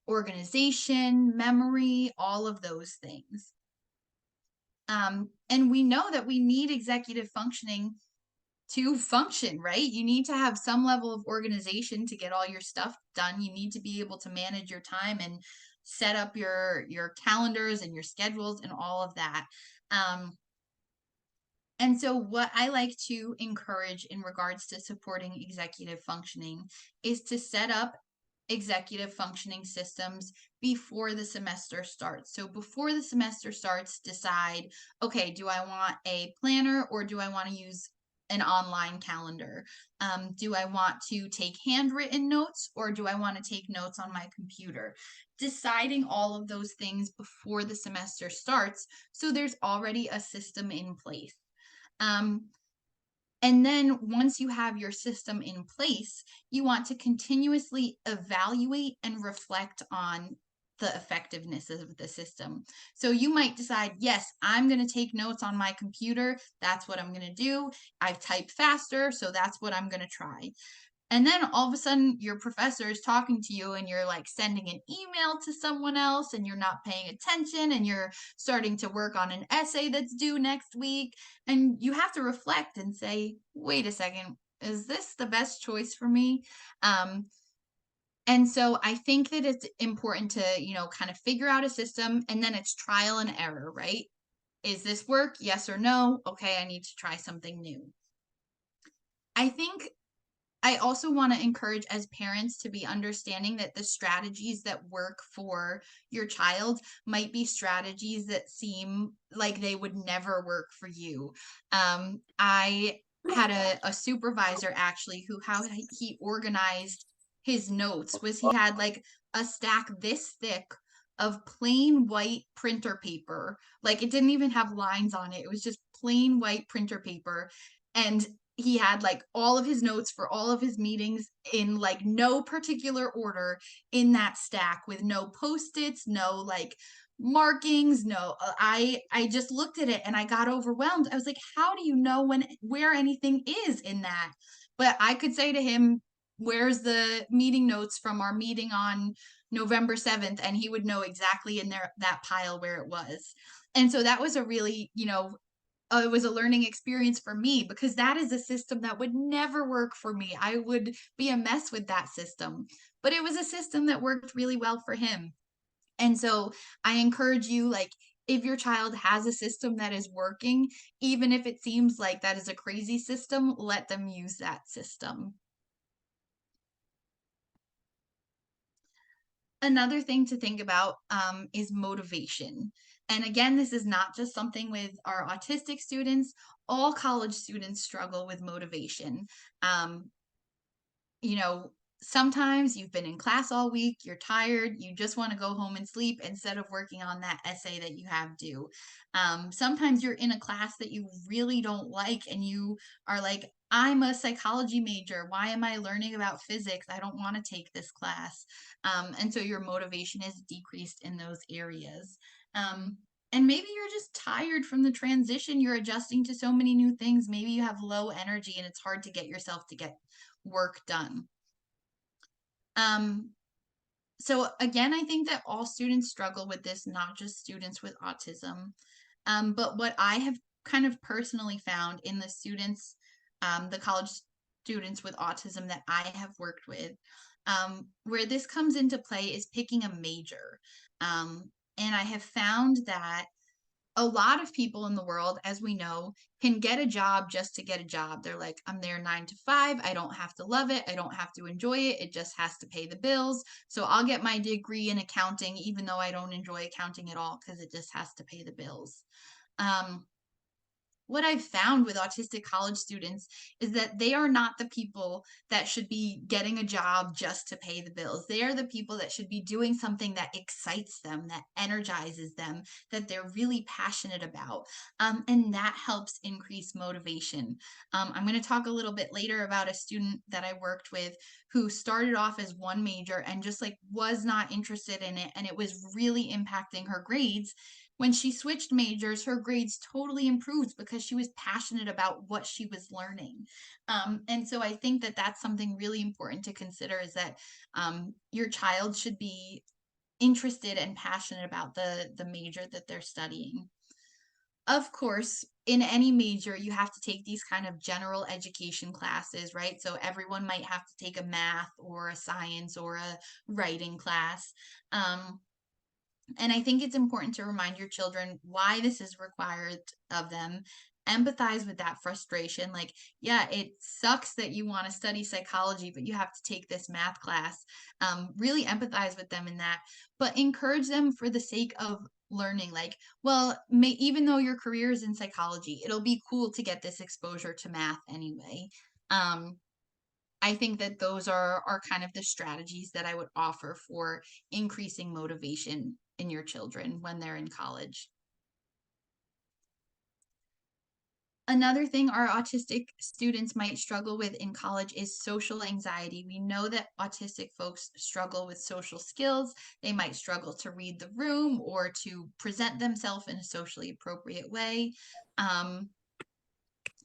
organization, memory, all of those things. And we know that we need executive functioning to function, right? You need to have some level of organization to get all your stuff done. You need to be able to manage your time and set up your calendars and your schedules and all of that. And so what I like to encourage in regards to supporting executive functioning is to set up executive functioning systems before the semester starts. So before the semester starts, decide, okay, do I want a planner or do I want to use an online calendar? Do I want to take handwritten notes or do I want to take notes on my computer? Deciding all of those things before the semester starts, so there's already a system in place. And then once you have your system in place, you want to continuously evaluate and reflect on the effectiveness of the system. So you might decide, yes, I'm going to take notes on my computer. That's what I'm going to do. I type faster, so that's what I'm going to try. And then all of a sudden your professor is talking to you and you're like sending an email to someone else and you're not paying attention and you're starting to work on an essay that's due next week. And you have to reflect and say, wait a second, is this the best choice for me? And so I think that it's important to, kind of figure out a system, and then it's trial and error, right? Is this work? Yes or no? Okay, I need to try something new. I think I also want to encourage as parents to be understanding that the strategies that work for your child might be strategies that seem like they would never work for you. I had a supervisor actually how he organized his notes was he had like a stack this thick of plain white printer paper. Like it didn't even have lines on it. It was just plain white printer paper. And he had like all of his notes for all of his meetings in like no particular order in that stack with no post-its, no like markings, no. I just looked at it and I got overwhelmed. I was like, how do you know where anything is in that? But I could say to him, where's the meeting notes from our meeting on November 7th? And he would know exactly in that pile where it was. And so that was a really, it was a learning experience for me, because that is a system that would never work for me. I would be a mess with that system, but it was a system that worked really well for him. And so I encourage you, like, if your child has a system that is working, even if it seems like that is a crazy system, let them use that system. Another thing to think about is motivation. And again, this is not just something with our autistic students. All college students struggle with motivation. Sometimes you've been in class all week, you're tired, you just want to go home and sleep instead of working on that essay that you have due. Sometimes you're in a class that you really don't like and you are like, I'm a psychology major. Why am I learning about physics? I don't want to take this class. And so your motivation is decreased in those areas. And maybe you're just tired from the transition. You're adjusting to so many new things. Maybe you have low energy and it's hard to get yourself to get work done. So again, I think that all students struggle with this, not just students with autism. But what I have kind of personally found in the students, the college students with autism that I have worked with, where this comes into play is picking a major. And I have found that a lot of people in the world, as we know, can get a job just to get a job. They're like, I'm there 9 to 5. I don't have to love it. I don't have to enjoy it. It just has to pay the bills. So I'll get my degree in accounting, even though I don't enjoy accounting at all, because it just has to pay the bills. what I've found with autistic college students is that they are not the people that should be getting a job just to pay the bills. They are the people that should be doing something that excites them, that energizes them, that they're really passionate about. And that helps increase motivation. I'm going to talk a little bit later about a student that I worked with who started off as one major and just like was not interested in it. And it was really impacting her grades. When she switched majors, her grades totally improved because she was passionate about what she was learning. And so I think that that's something really important to consider, is that your child should be interested and passionate about the major that they're studying. Of course, in any major, you have to take these kind of general education classes, right? So everyone might have to take a math or a science or a writing class. And I think it's important to remind your children why this is required of them. Empathize with that frustration. Like, yeah, it sucks that you want to study psychology, but you have to take this math class. Really empathize with them in that, but encourage them for the sake of learning. Like, well, even though your career is in psychology, it'll be cool to get this exposure to math anyway. I think that those are kind of the strategies that I would offer for increasing motivation in your children when they're in college. Another thing our autistic students might struggle with in college is social anxiety. We know that autistic folks struggle with social skills. They might struggle to read the room or to present themselves in a socially appropriate way.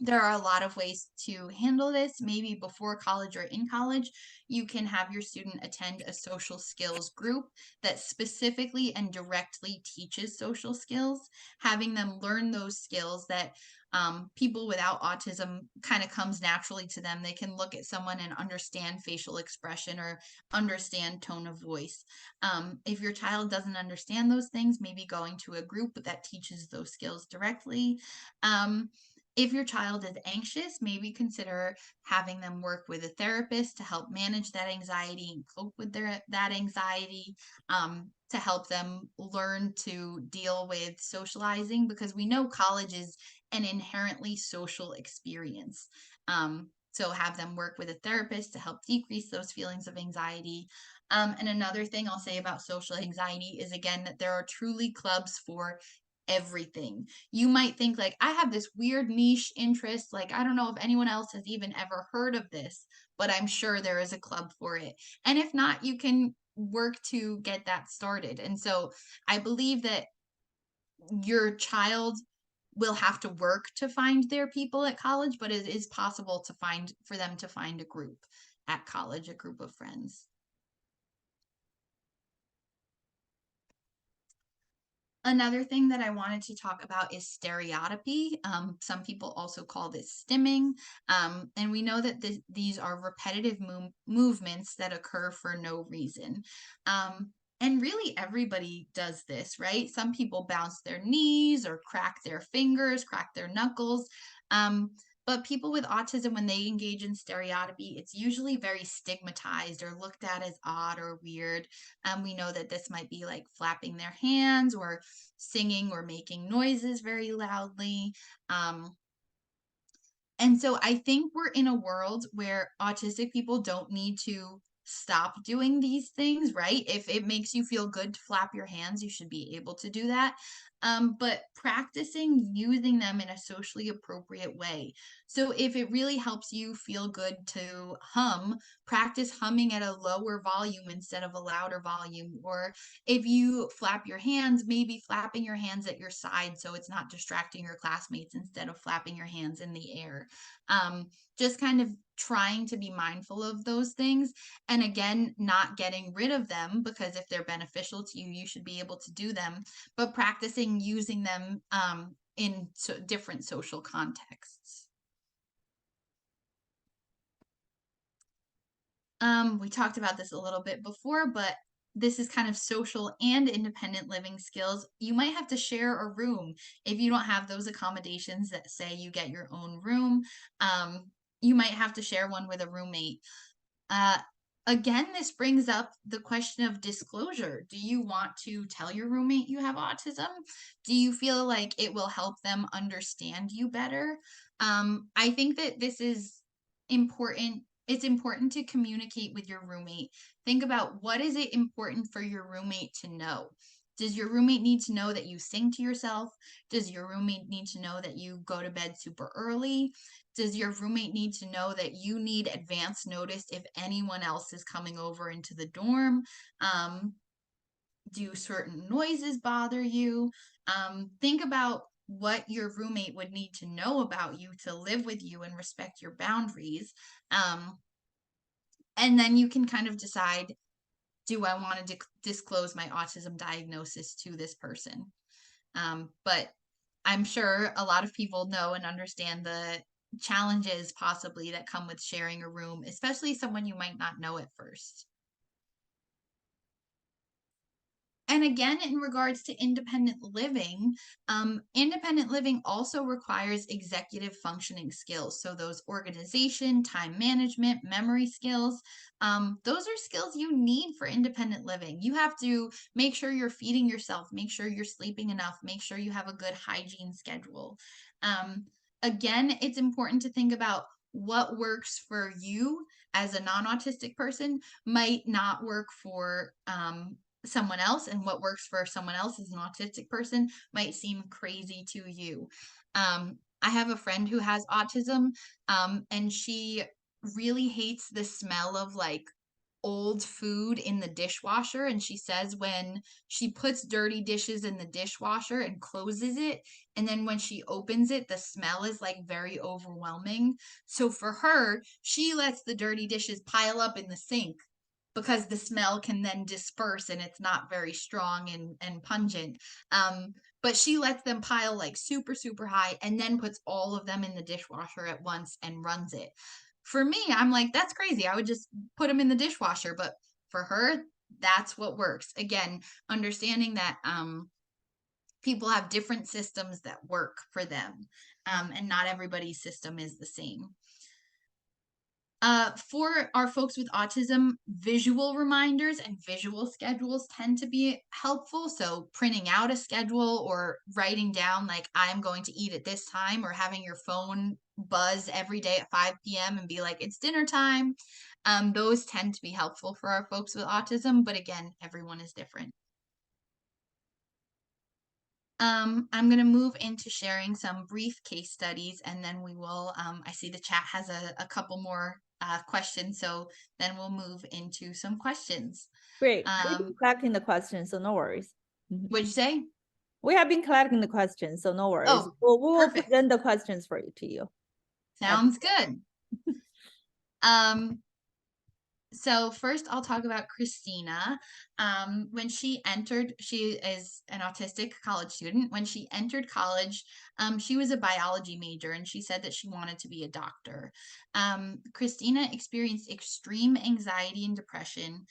There are a lot of ways to handle this. Maybe before college or in college, you can have your student attend a social skills group that specifically and directly teaches social skills, having them learn those skills that people without autism kind of comes naturally to them. They can look at someone and understand facial expression or understand tone of voice. If your child doesn't understand those things, maybe going to a group that teaches those skills directly. If your child is anxious, maybe consider having them work with a therapist to help manage that anxiety and cope with that anxiety, to help them learn to deal with socializing, because we know college is an inherently social experience. So have them work with a therapist to help decrease those feelings of anxiety. And another thing I'll say about social anxiety is, again, that there are truly clubs for everything. You might think like, I have this weird niche interest, like I don't know if anyone else has even ever heard of this, but I'm sure there is a club for it. And if not, you can work to get that started. And so I believe that your child will have to work to find their people at college, but it is possible for them to find a group at college, a group of friends. Another thing that I wanted to talk about is stereotypy. Some people also call this stimming. And we know that these are repetitive movements that occur for no reason. And really everybody does this, right? Some people bounce their knees or crack their fingers, crack their knuckles. But people with autism, when they engage in stereotypy, it's usually very stigmatized or looked at as odd or weird. We know that this might be like flapping their hands or singing or making noises very loudly. And so I think we're in a world where autistic people don't need to stop doing these things, right? If it makes you feel good to flap your hands, you should be able to do that. But practicing using them in a socially appropriate way. So if it really helps you feel good to hum, practice humming at a lower volume instead of a louder volume. Or if you flap your hands, maybe flapping your hands at your side so it's not distracting your classmates instead of flapping your hands in the air. Just kind of trying to be mindful of those things. And again, not getting rid of them, because if they're beneficial to you, you should be able to do them, but practicing using them in different social contexts. We talked about this a little bit before, but this is kind of social and independent living skills. You might have to share a room if you don't have those accommodations that say you get your own room. You might have to share one with a roommate. again, this brings up the question of disclosure. Do you want to tell your roommate you have autism? Do you feel like it will help them understand you better? I think that this is important. It's important to communicate with your roommate. Think about, what is it important for your roommate to know? Does your roommate need to know that you sing to yourself? Does your roommate need to know that you go to bed super early? Does your roommate need to know that you need advance notice if anyone else is coming over into the dorm? Do certain noises bother you? Think about what your roommate would need to know about you to live with you and respect your boundaries. And then you can kind of decide, do I want to disclose my autism diagnosis to this person? But I'm sure a lot of people know and understand the challenges possibly that come with sharing a room, especially someone you might not know at first. And again, in regards to independent living also requires executive functioning skills. So those organization, time management, memory skills, those are skills you need for independent living. You have to make sure you're feeding yourself, make sure you're sleeping enough, make sure you have a good hygiene schedule. Again, it's important to think about what works for you as a non-autistic person might not work for someone else, and what works for someone else as an autistic person might seem crazy to you. I have a friend who has autism, and she really hates the smell of like old food in the dishwasher. And she says when she puts dirty dishes in the dishwasher and closes it, and then when she opens it, the smell is like very overwhelming. So for her, she lets the dirty dishes pile up in the sink because the smell can then disperse and it's not very strong and pungent. But she lets them pile like super, super high and then puts all of them in the dishwasher at once and runs it. For me, I'm like, that's crazy. I would just put them in the dishwasher. But for her, that's what works. Again, understanding that people have different systems that work for them, and not everybody's system is the same. For our folks with autism, visual reminders and visual schedules tend to be helpful. So printing out a schedule or writing down like, I'm going to eat at this time, or having your phone buzz every day at 5 p.m. and be like, it's dinner time. Those tend to be helpful for our folks with autism. But again, everyone is different. I'm going to move into sharing some brief case studies, and then we will, I see the chat has a couple more questions, so then we'll move into some questions. Great. We've been collecting the questions, so no worries. What'd you say? We have been collecting the questions, so no worries. Oh, we will perfect. present the questions for you to you. Sounds good. So first I'll talk about Christina. When she is an autistic college student. When she entered college, she was a biology major, and she said that she wanted to be a doctor. Christina experienced extreme anxiety and depression.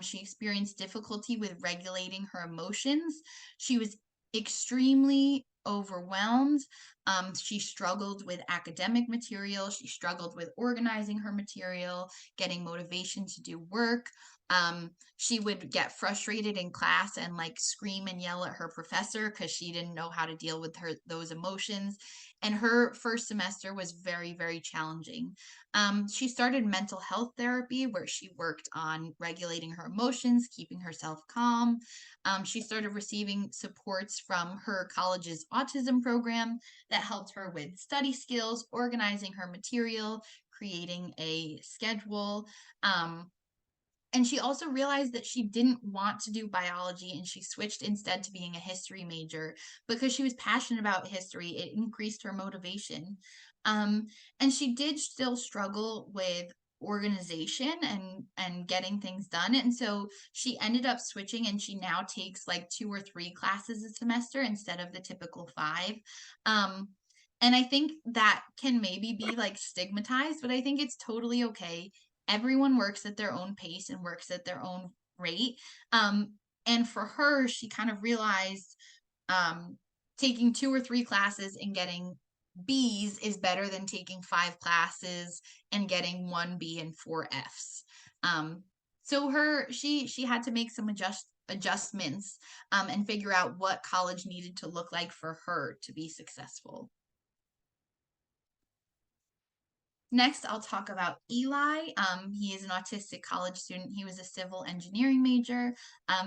She experienced difficulty with regulating her emotions. She was extremely overwhelmed. She struggled with academic material. She struggled with organizing her material, getting motivation to do work. She would get frustrated in class and like scream and yell at her professor because she didn't know how to deal with those emotions. And her first semester was very, very challenging. She started mental health therapy, where she worked on regulating her emotions, keeping herself calm. She started receiving supports from her college's autism program that helped her with study skills, organizing her material, creating a schedule. And she also realized that she didn't want to do biology, and she switched instead to being a history major because she was passionate about history. It increased her motivation. And she did still struggle with organization and getting things done. And so she ended up switching, and she now takes like 2 or 3 classes a semester instead of the typical 5. And I think that can maybe be like stigmatized, but I think it's totally okay. Everyone works at their own pace and works at their own rate. And for her, she kind of realized taking 2 or 3 classes and getting B's is better than taking 5 classes and getting 1 B and 4 F's. So she had to make some adjustments and figure out what college needed to look like for her to be successful. Next, I'll talk about Eli. He is an autistic college student. He was a civil engineering major.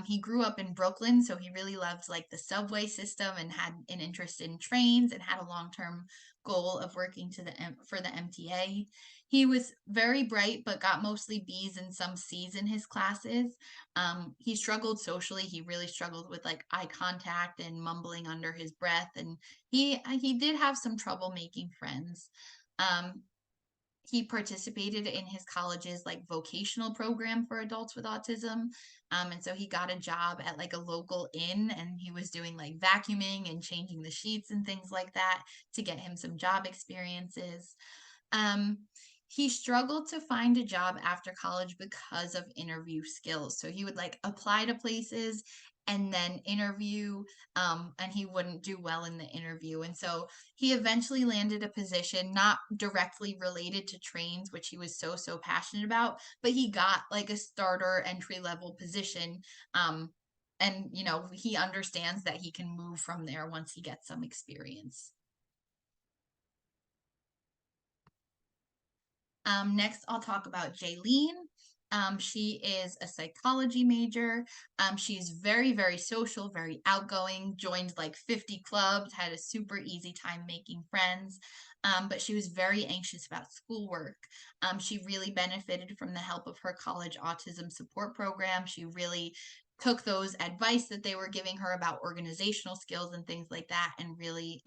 He grew up in Brooklyn, so he really loved like the subway system and had an interest in trains and had a long-term goal of working for the MTA. He was very bright, but got mostly B's and some C's in his classes. He struggled socially. He really struggled with like eye contact and mumbling under his breath, and he did have some trouble making friends. He participated in his college's like vocational program for adults with autism. And so he got a job at like a local inn, and he was doing like vacuuming and changing the sheets and things like that to get him some job experiences. He struggled to find a job after college because of interview skills. So he would like apply to places and then interview, and he wouldn't do well in the interview. And so he eventually landed a position not directly related to trains, which he was so passionate about, but he got like a starter entry-level position. And you know, he understands that he can move from there once he gets some experience. Next, I'll talk about Jaylene. She is a psychology major. She's very social, very outgoing, joined like 50 clubs, had a super easy time making friends, but she was very anxious about schoolwork. She really benefited from the help of her college autism support program. She really took those advice that they were giving her about organizational skills and things like that and really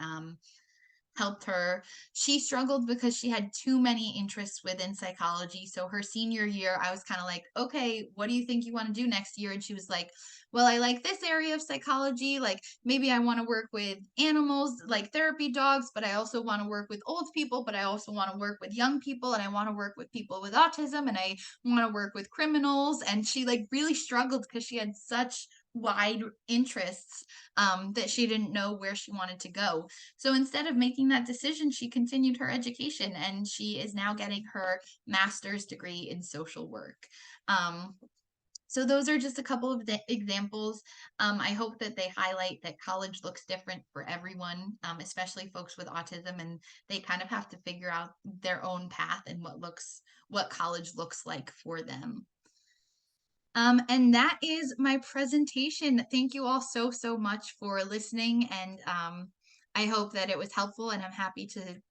helped her. She struggled because she had too many interests within psychology. So her senior year, I was kind of like, okay, what do you think you want to do next year? And she was like, well, I like this area of psychology. Like maybe I want to work with animals, like therapy dogs, but I also want to work with old people, but I also want to work with young people, and I want to work with people with autism, and I want to work with criminals. And she like really struggled because she had such wide interests that she didn't know where she wanted to go. So instead of making that decision, she continued her education, and she is now getting her master's degree in social work. So those are just a couple of examples. I hope that they highlight that college looks different for everyone, especially folks with autism, and they kind of have to figure out their own path and what college looks like for them. And that is my presentation. Thank you all so much for listening, and I hope that it was helpful, and I'm happy to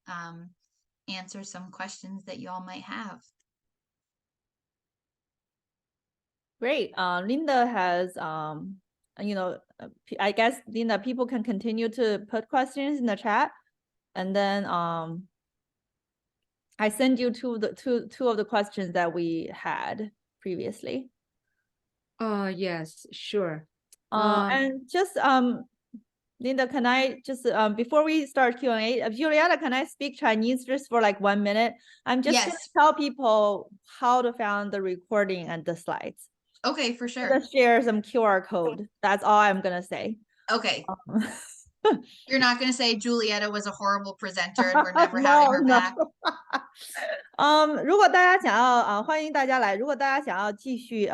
answer some questions that you all might have. Great. Linda has, you know, I guess, Linda, people can continue to put questions in the chat. And then I send you two of the questions that we had previously. Yes, sure. And just, Linda, can I just, before we start Q&A, Giulietta, can I speak Chinese just for like 1 minute? I'm just going to tell people how to find the recording and the slides. Okay, for sure. Just share some QR code. That's all I'm going to say. Okay. You're not going to say Giulietta was a horrible presenter and we're never having her back. 如果大家想要欢迎大家来，如果大家想要继续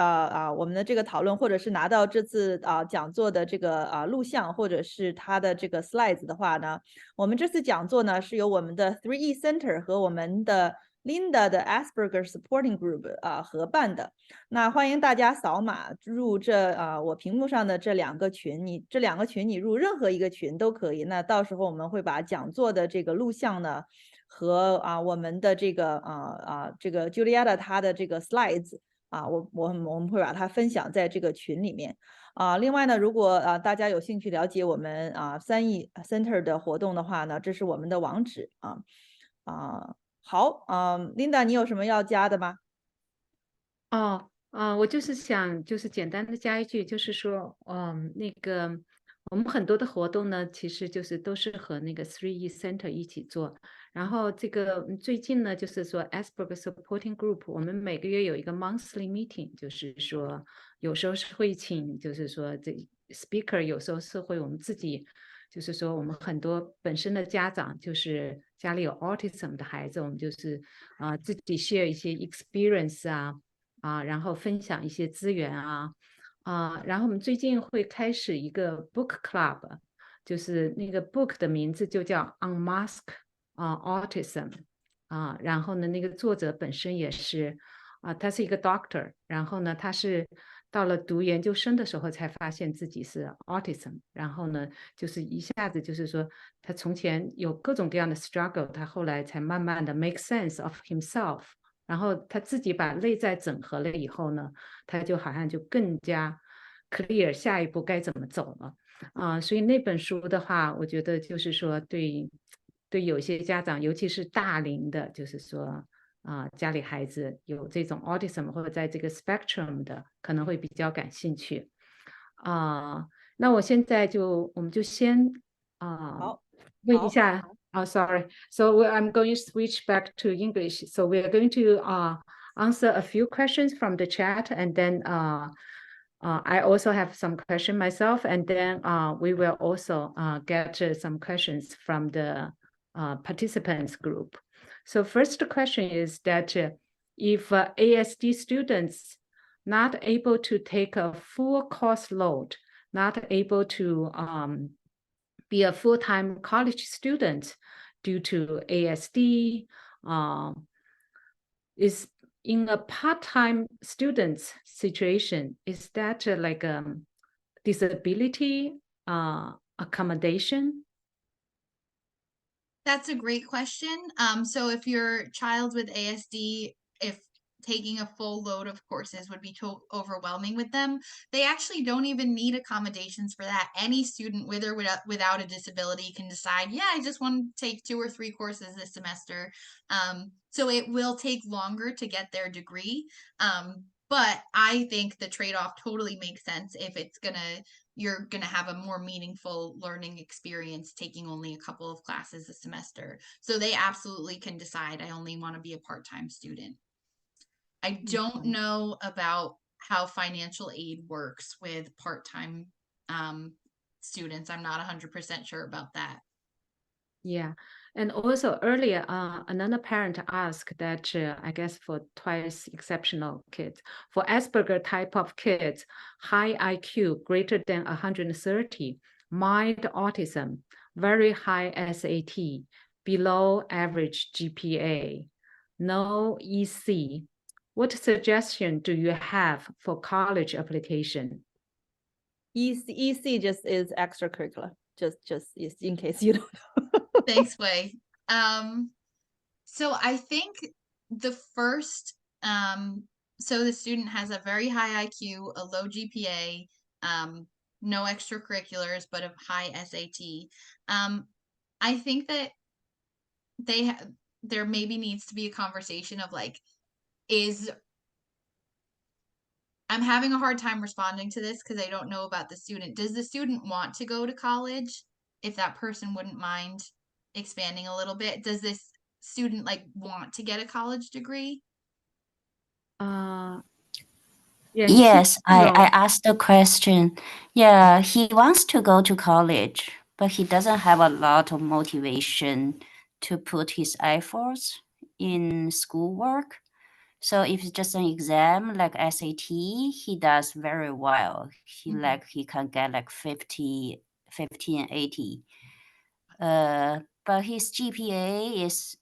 我们的这个讨论，或者是拿到这次讲座的这个录像，或者是它的这个 slides 的话呢，我们这次讲座呢是由我们的 3E Center 和我们的 Linda 的 Asperger Supporting Group 合办的。那欢迎大家扫码入我屏幕上的这两个群，这两个群你入任何一个群都可以。那到时候我们会把讲座的这个录像呢和我们的这个Giulietta 她的这个 slides 我们会把它分享在这个群里面。另外呢，如果大家有兴趣了解我们3E Center 的活动的话呢，这是我们的网址好，Linda 你有什么要加的吗？我就是想简单的加一句，就是说那个我们很多的活动呢，其实就是都是和那个 3E Center 一起做。然后这个最近呢，就是说 Asperger Supporting Group， 我们每个月有一个 monthly meeting， 就是说有时候是会请，就是说这 speaker， 有时候是会我们自己，就是说我们很多本身的家长就是家里有 autism 的孩子，我们就是自己 share 一些 experience 然后分享一些资源然后我们最近会开始一个 book club，就是那个 book 的名字就叫 Unmask Autism 然后呢，那个作者本身也是他是一个 doctor， 然后呢，他是到了读研究生的时候才发现自己是 autism， 然后呢，就是一下子就是说他从前有各种各样的 struggle， 他后来才慢慢的 make sense of himself， 然后他自己把内在整合了以后呢，他就好像就更加 clear 下一步该怎么走了所以那本书的话，我觉得就是说对有些家长，尤其是大龄的，就是说家里孩子有这种 autism 或者在这个 spectrum 的，可能会比较感兴趣那我现在我们就先问一下sorry. So I'm going to switch back to English. So we are going to answer a few questions from the chat, and then I also have some question myself, and then we will also get some questions from the participants group. So first question is that if ASD students not able to take a full course load, not able to be a full-time college student due to ASD, is in a part-time student's situation, is that like a disability accommodation? That's a great question. So if your child with ASD, if taking a full load of courses would be too overwhelming with them, they actually don't even need accommodations for that. Any student with or without a disability can decide, yeah, I just want to take 2 or 3 courses this semester. So it will take longer to get their degree. But I think the trade-off totally makes sense if you're going to have a more meaningful learning experience taking only a couple of classes a semester. So they absolutely can decide, I only want to be a part-time student. I don't know about how financial aid works with part-time students. I'm not 100% sure about that. Yeah. And also earlier, another parent asked that, I guess for twice exceptional kids, for Asperger type of kids, high IQ greater than 130, mild autism, very high SAT, below average GPA, no EC. What suggestion do you have for college application? EC just is extracurricular, just is in case you don't know. Thanks, Wei. So I think the first, so the student has a very high IQ, a low GPA, no extracurriculars, but a high SAT. I think that there maybe needs to be a conversation of like, I'm having a hard time responding to this because I don't know about the student. Does the student want to go to college? If that person wouldn't mind expanding a little bit, does this student like want to get a college degree? Yes, I asked the question. Yeah, he wants to go to college, but he doesn't have a lot of motivation to put his efforts in schoolwork. So if it's just an exam like SAT, he does very well. He can get like 50 and 80. But his GPA is,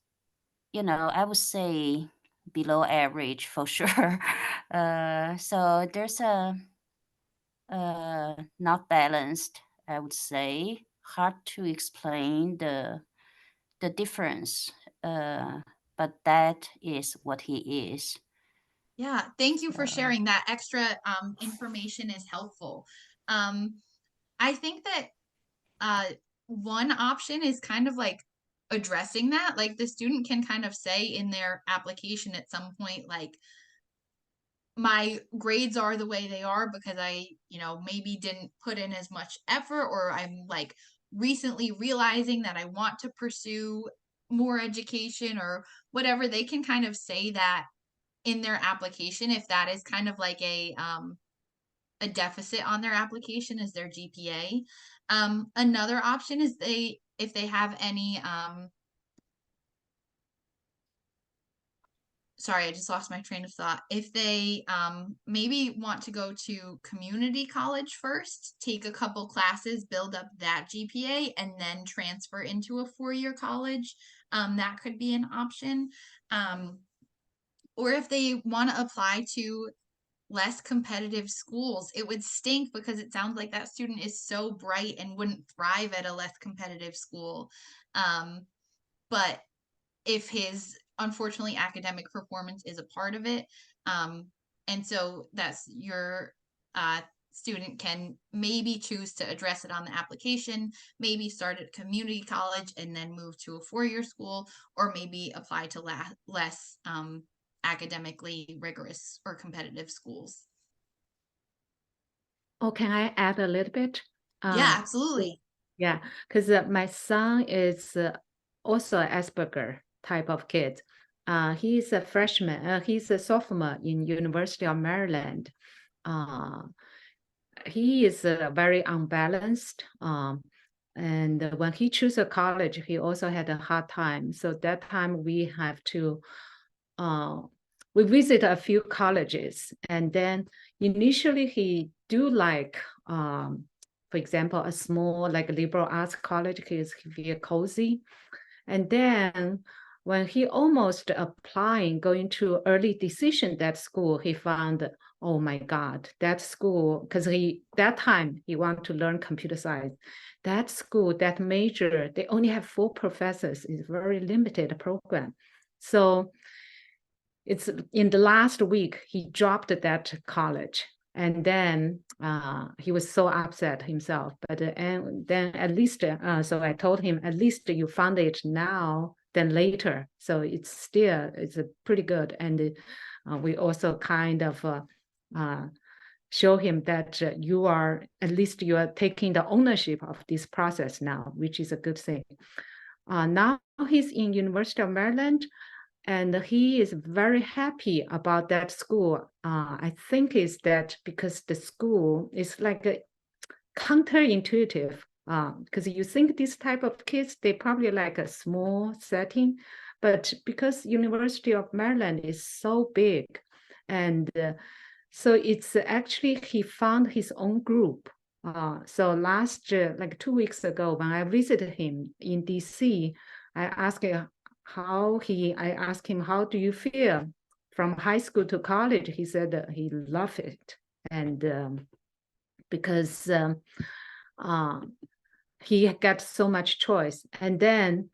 I would say below average for sure. So there's a not balanced, I would say. Hard to explain the difference. But that is what he is. Yeah, thank you for sharing that. Extra information is helpful. I think that one option is kind of like addressing that. Like the student can kind of say in their application at some point, like, my grades are the way they are because I, maybe didn't put in as much effort, or I'm like recently realizing that I want to pursue more education or whatever. They can kind of say that in their application if that is kind of like a deficit on their application is their GPA. Another option is if they have any sorry, I just lost my train of thought. If they maybe want to go to community college first, take a couple classes, build up that GPA, and then transfer into a 4-year college, that could be an option. Or if they want to apply to less competitive schools, it would stink because it sounds like that student is so bright and wouldn't thrive at a less competitive school. But if his, unfortunately, academic performance is a part of it, and so that's your student can maybe choose to address it on the application, maybe start at community college and then move to a 4-year school, or maybe apply to less academically rigorous or competitive schools. Oh, can I add a little bit? Yeah, absolutely. Yeah, because my son is also an Asperger type of kid. He's a freshman. He's a sophomore in University of Maryland. He is very unbalanced. And when he chose a college, he also had a hard time. So that time we have to, we visit a few colleges, and then initially he do like, for example, a small like liberal arts college, because he feel cozy. And then when he almost applying, going to early decision that school, he found, oh my God, that school, because that time he wanted to learn computer science. That school, that major, they only have 4 professors. It's a very limited program. So it's in the last week, he dropped that college. And then he was so upset himself. But and then at least, so I told him, at least you found it now than later. So it's pretty good. And we also kind of show him that you are taking the ownership of this process now, which is a good thing. Now he's in University of Maryland, and he is very happy about that school. I think is that because the school is like a counterintuitive, because you think this type of kids, they probably like a small setting, but because University of Maryland is so big, and so it's actually, he found his own group. So like 2 weeks ago, when I visited him in DC, I asked him, how do you feel from high school to college? He said he loved it. And because he got so much choice. And then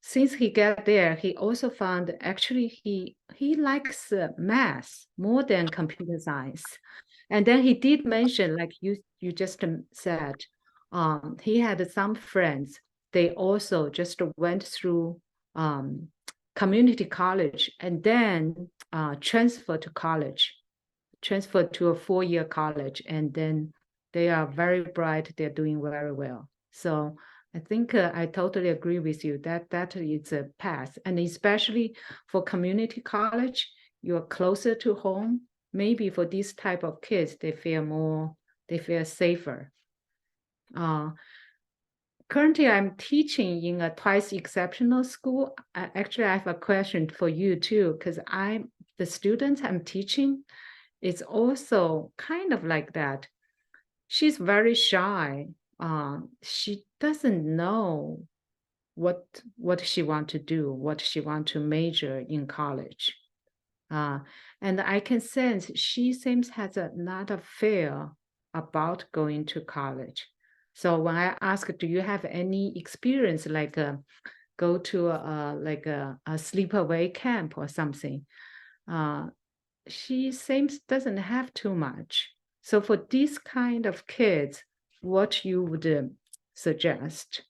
since he got there, he also found actually he likes math more than computer science. And then he did mention, like you just said, he had some friends, they also just went through community college and then transferred to a 4-year college. And then they are very bright, they're doing very well. So I think I totally agree with you that is a path. And especially for community college, you're closer to home. Maybe for this type of kids, they feel safer. Currently, I'm teaching in a twice exceptional school. Actually, I have a question for you too, because the students I'm teaching, it's also kind of like that. She's very shy. She doesn't know what she wants to do, what she wants to major in college. And I can sense she seems has a lot of fear about going to college. So when I ask, do you have any experience like go to a sleepaway camp or something? She seems doesn't have too much. So for this kind of kids, what you would suggest?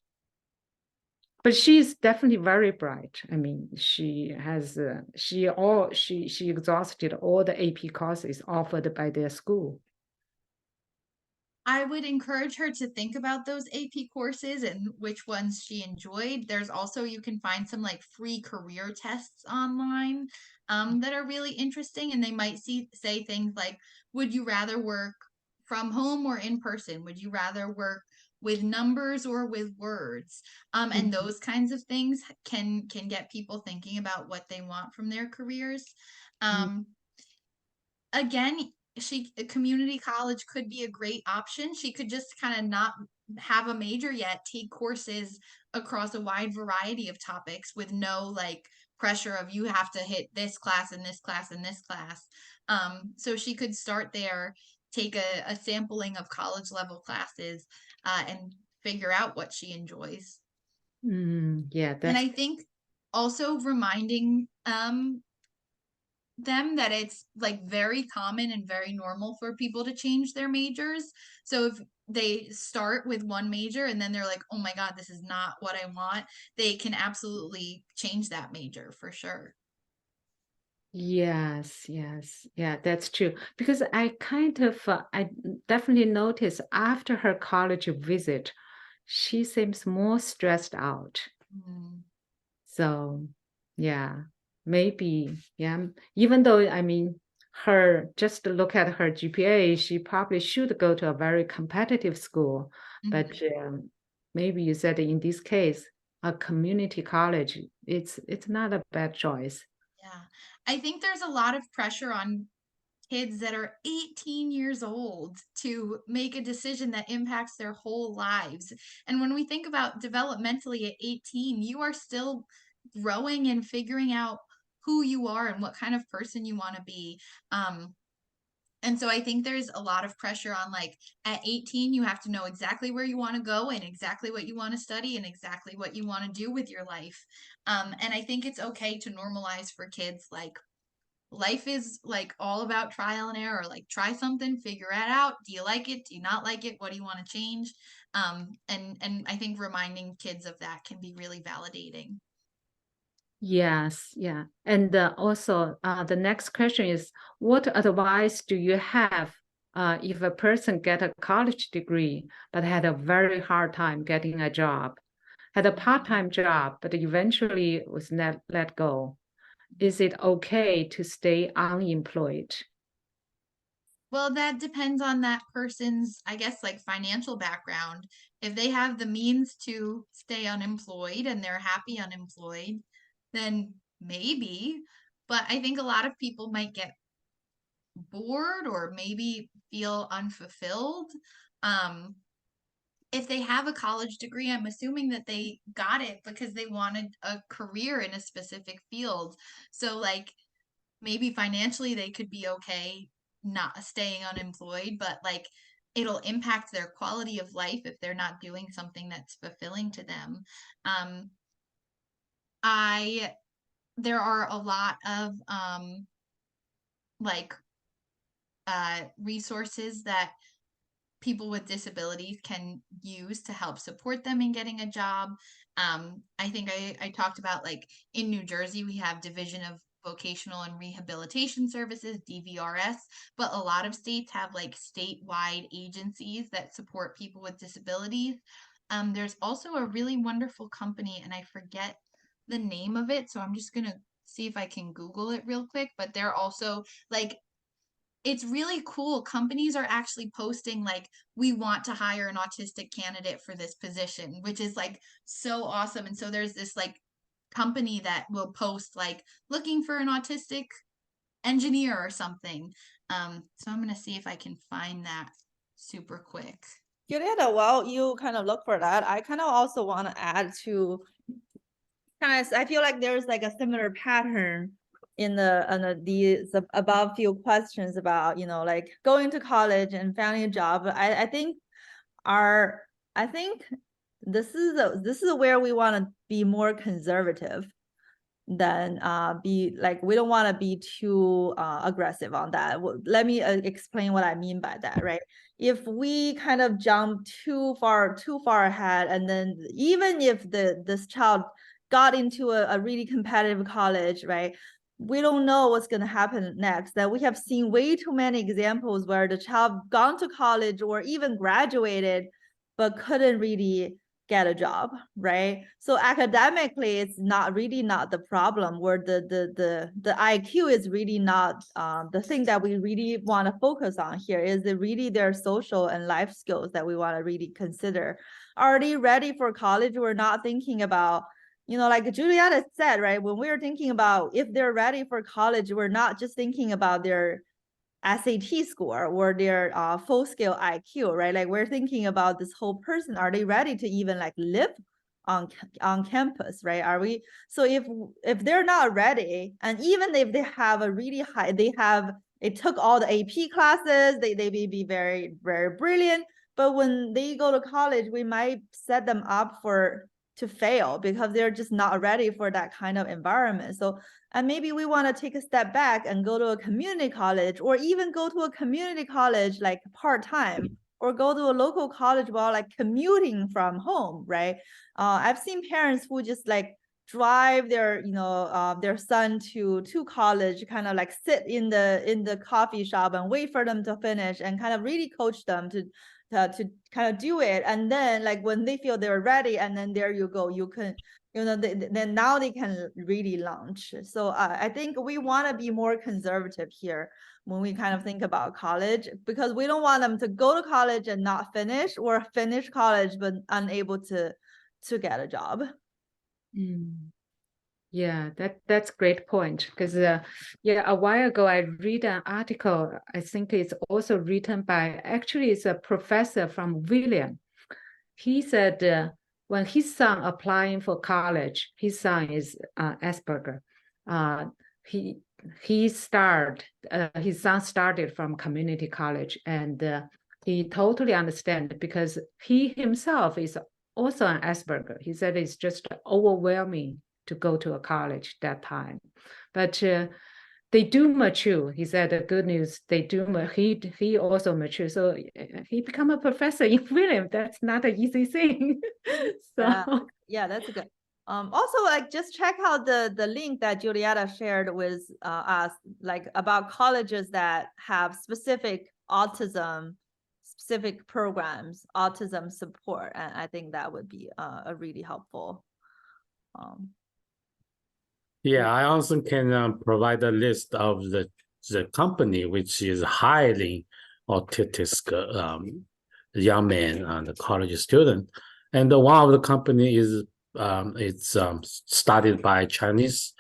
But she's definitely very bright. I mean, she has she exhausted all the AP courses offered by their school. I would encourage her to think about those AP courses and which ones she enjoyed. There's also, you can find some like free career tests online that are really interesting, and they might say things like, would you rather work from home or in person? Would you rather work with numbers or with words. And those kinds of things can get people thinking about what they want from their careers. Again, community college could be a great option. She could just kind of not have a major yet, take courses across a wide variety of topics with no like pressure of you have to hit this class and this class and this class. So she could start there, take a sampling of college level classes, and figure out what she enjoys. Yeah, and I think also reminding them that it's like very common and very normal for people to change their majors. So if they start with one major and then they're like, oh my God, this is not what I want, they can absolutely change that major for sure. Yes, yeah, that's true. Because I I definitely noticed after her college visit, she seems more stressed out. So, yeah, maybe, yeah. Even though, I mean, just to look at her GPA, she probably should go to a very competitive school. But maybe you said in this case, a community college, it's not a bad choice. Yeah, I think there's a lot of pressure on kids that are 18 years old to make a decision that impacts their whole lives. And when we think about developmentally at 18, you are still growing and figuring out who you are and what kind of person you want to be. And so I think there's a lot of pressure on like at 18, you have to know exactly where you want to go and exactly what you want to study and exactly what you want to do with your life. And I think it's okay to normalize for kids like life is like all about trial and error. Like try something, figure it out. Do you like it? Do you not like it? What do you want to change? And I think reminding kids of that can be really validating. Yes, yeah. And also the next question is, what advice do you have if a person get a college degree but had a very hard time getting a job, had a part-time job, but eventually was let go? Is it okay to stay unemployed? Well, that depends on that person's, I guess, like financial background. If they have the means to stay unemployed and they're happy unemployed, then maybe. But I think a lot of people might get bored or maybe feel unfulfilled. If they have a college degree, I'm assuming that they got it because they wanted a career in a specific field. So like maybe financially they could be okay not staying unemployed, but like it'll impact their quality of life if they're not doing something that's fulfilling to them. There are a lot of resources that people with disabilities can use to help support them in getting a job. I think I talked about like in New Jersey, we have Division of Vocational and Rehabilitation Services, DVRS, but a lot of states have like statewide agencies that support people with disabilities. There's also a really wonderful company, and I forget the name of it, so I'm just gonna see if I can Google it real quick, but they're also like it's really cool. Companies are actually posting like, we want to hire an autistic candidate for this position, which is like so awesome. And so there's this like company that will post like looking for an autistic engineer or something. So I'm gonna see if I can find that super quick. Giulietta, while you kind of look for that, I kind of also want to add to I feel like there's like a similar pattern in the above few questions about, you know, like going to college and finding a job. I think this is where we want to be more conservative than be like, we don't want to be too aggressive on that. Let me explain what I mean by that, right? If we kind of jump too far ahead, and then even if this child got into a really competitive college, right? We don't know what's going to happen next. That we have seen way too many examples where the child gone to college or even graduated, but couldn't really get a job, right? So academically, it's not the problem, where the IQ is really not the thing that we really want to focus on here. Is it really their social and life skills that we want to really consider? Are they ready for college? We're not thinking about, like Giulietta said, right? When we're thinking about if they're ready for college, we're not just thinking about their SAT score or their full scale IQ, right? Like we're thinking about this whole person. Are they ready to even like live on campus, right? Are we? So if they're not ready, and even if they have a really high, they took all the AP classes, they may be very, very brilliant, but when they go to college, we might set them up to fail because they're just not ready for that kind of environment. So, and maybe we want to take a step back and go to a community college, or even go to a community college like part-time, or go to a local college while like commuting from home, right? I've seen parents who just like drive their their son to college, kind of like sit in the coffee shop and wait for them to finish, and kind of really coach them to kind of do it. And then like when they feel they're ready, and then there you go, you can, then now they can really launch. So I think we want to be more conservative here when we kind of think about college, because we don't want them to go to college and not finish, or finish college but unable to get a job. Yeah, that's great point. Because a while ago I read an article. I think it's also written by, actually it's a professor from William. He said when his son applying for college, his son is Asperger. His son started from community college, and he totally understands, because he himself is also an Asperger. He said it's just overwhelming to go to a college that time, but they do mature. He said the good news, they do. He also mature, so he become a professor in William. That's not an easy thing. So yeah, that's good. Also, like, just check out the link that Giulietta shared with us, like about colleges that have specific specific programs, autism support, and I think that would be a really helpful. Yeah, I also can provide a list of the company which is hiring autistic young men and the college student, and one of the company is it's started by Chinese,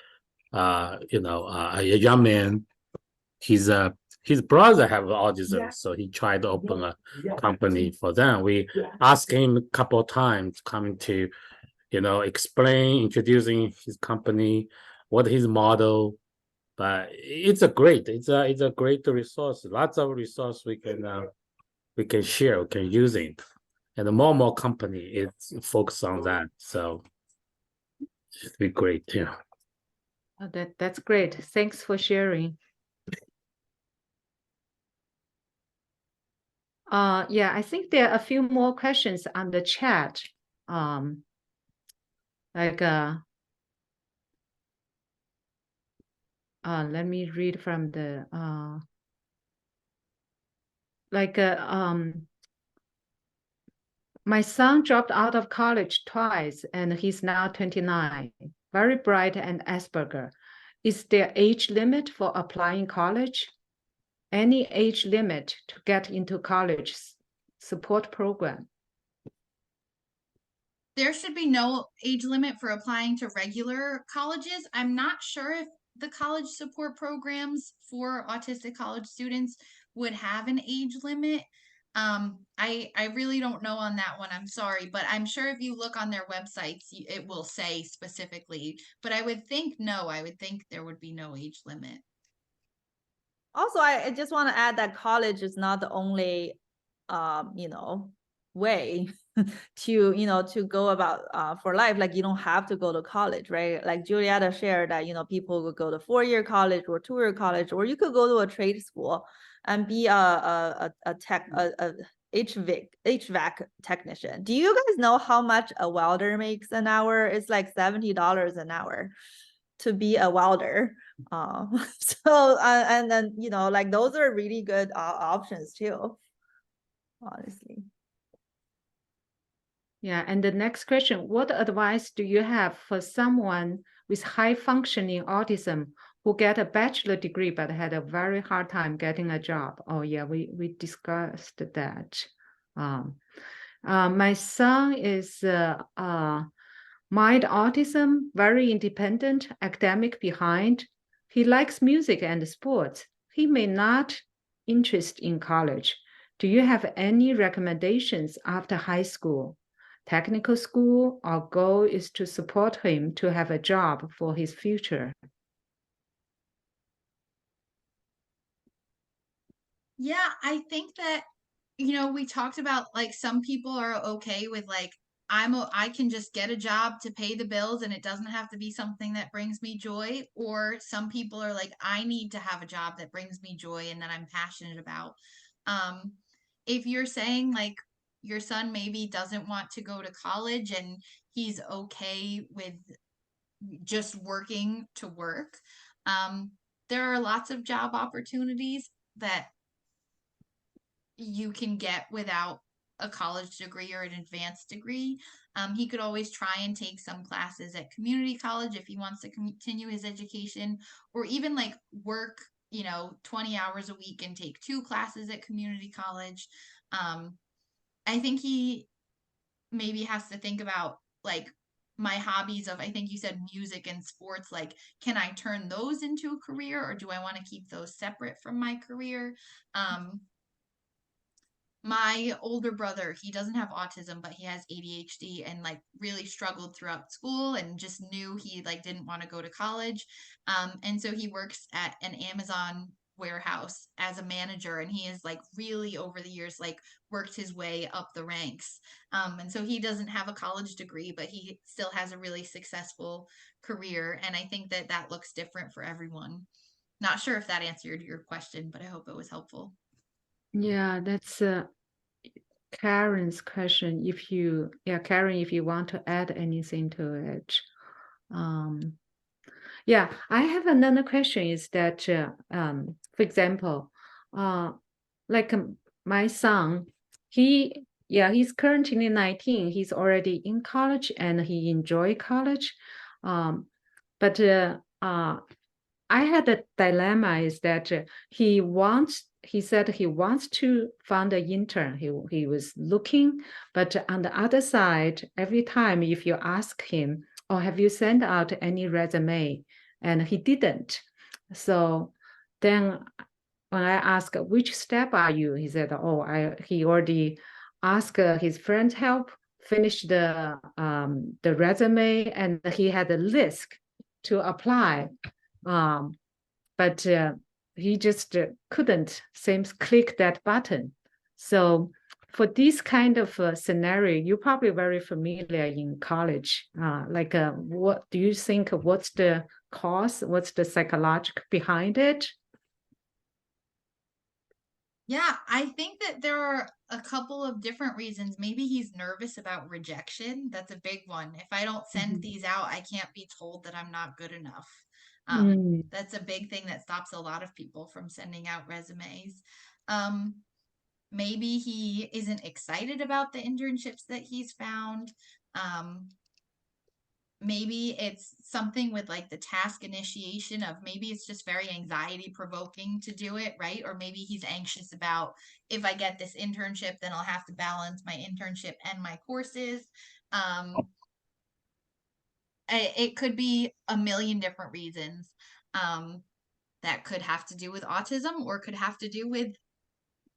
a young man. His brother have autism, so he tried to open a company for them. We asked him a couple of times coming to, introducing his company, what his model, but it's a great resource. Lots of resource we can share, we can use it, and more and more company it's focused on that. So it'd be great. Yeah. Oh, that's great. Thanks for sharing. Yeah, I think there are a few more questions on the chat. Let me read from the my son dropped out of college twice, and he's now 29, very bright and Asperger. Is there age limit for applying college? Any age limit to get into college support program? There should be no age limit for applying to regular colleges. I'm not sure if the college support programs for autistic college students would have an age limit. I really don't know on that one. I'm sorry, but I'm sure if you look on their websites, it will say specifically, but I would think there would be no age limit. Also, I just want to add that college is not the only, way to go about for life. Like, you don't have to go to college, right? Like Giulietta shared that, people would go to 4-year college or 2-year college, or you could go to a trade school and be a HVAC technician. Do you guys know how much a welder makes an hour? It's like $70 an hour to be a welder. So and then like those are really good options too, honestly. Yeah, and the next question, what advice do you have for someone with high functioning autism who get a bachelor degree but had a very hard time getting a job? Oh yeah, we discussed that. My son is mild autism, very independent, academic behind. He likes music and sports. He may not interest in college. Do you have any recommendations after high school? Technical school, our goal is to support him to have a job for his future. Yeah, I think that, we talked about like some people are okay with like, I can just get a job to pay the bills and it doesn't have to be something that brings me joy. Or some people are like, I need to have a job that brings me joy and that I'm passionate about. If you're saying like your son maybe doesn't want to go to college and he's okay with just working to work, there are lots of job opportunities that you can get without a college degree or an advanced degree. He could always try and take some classes at community college if he wants to continue his education, or even like work 20 hours a week and take 2 classes at community college. I think he maybe has to think about like my hobbies of, I think you said music and sports, like can I turn those into a career or do I want to keep those separate from my career? My older brother, he doesn't have autism, but he has ADHD and like really struggled throughout school and just knew he like didn't want to go to college. And so he works at an Amazon warehouse as a manager, and he is like really over the years like worked his way up the ranks. And so he doesn't have a college degree, but he still has a really successful career. And I think that that looks different for everyone. Not sure if that answered your question, but I hope it was helpful. Yeah, that's Karen's question. Karen, if you want to add anything to it. Yeah, I have another question is that, for example, like my son, he's currently 19. He's already in college and he enjoys college. But I had a dilemma is that he said he wants to find an intern. He was looking, but on the other side, every time if you ask him, oh, have you sent out any resume? And he didn't. So then when I asked, which step are you? He said, he already asked his friend's help, finished the resume, and he had a list to apply. But he just couldn't click that button. So for this kind of scenario, you're probably very familiar in college. What do you think? What's the cause? What's the psychological behind it? Yeah, I think that there are a couple of different reasons. Maybe he's nervous about rejection. That's a big one. If I don't send these out, I can't be told that I'm not good enough. That's a big thing that stops a lot of people from sending out resumes. Maybe he isn't excited about the internships that he's found. Maybe it's something with like the task initiation of maybe it's just very anxiety provoking to do it, right? Or maybe he's anxious about, if I get this internship, then I'll have to balance my internship and my courses. It could be a million different reasons that could have to do with autism or could have to do with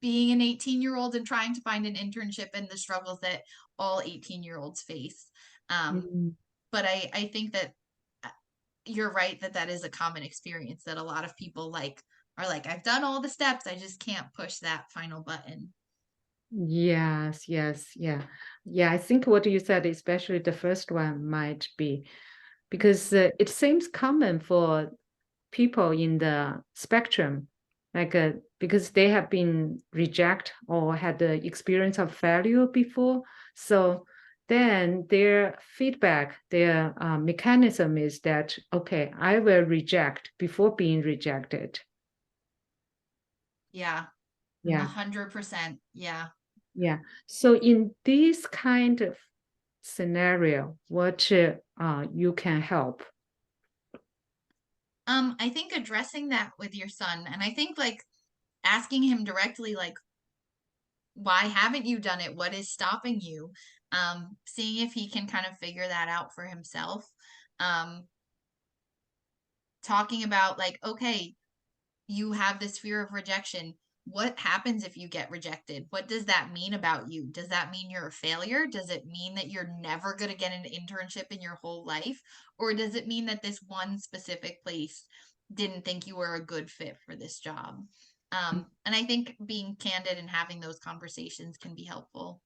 being an 18-year-old and trying to find an internship and the struggles that all 18-year-olds face. But I think that you're right that is a common experience, that a lot of people are like, I've done all the steps, I just can't push that final button. Yes, yeah. I think what you said, especially the first one, might be because it seems common for people in the spectrum, because they have been rejected or had the experience of failure before. So then their feedback, their mechanism is that, okay, I will reject before being rejected. Yeah. 100%. Yeah. So in this kind of scenario, what you can help? I think addressing that with your son, and I think like asking him directly, like, why haven't you done it? What is stopping you? Seeing if he can kind of figure that out for himself. Talking about like, okay, you have this fear of rejection. What happens if you get rejected? What does that mean about you? Does that mean you're a failure? Does it mean that you're never going to get an internship in your whole life? Or does it mean that this one specific place didn't think you were a good fit for this job? And I think being candid and having those conversations can be helpful.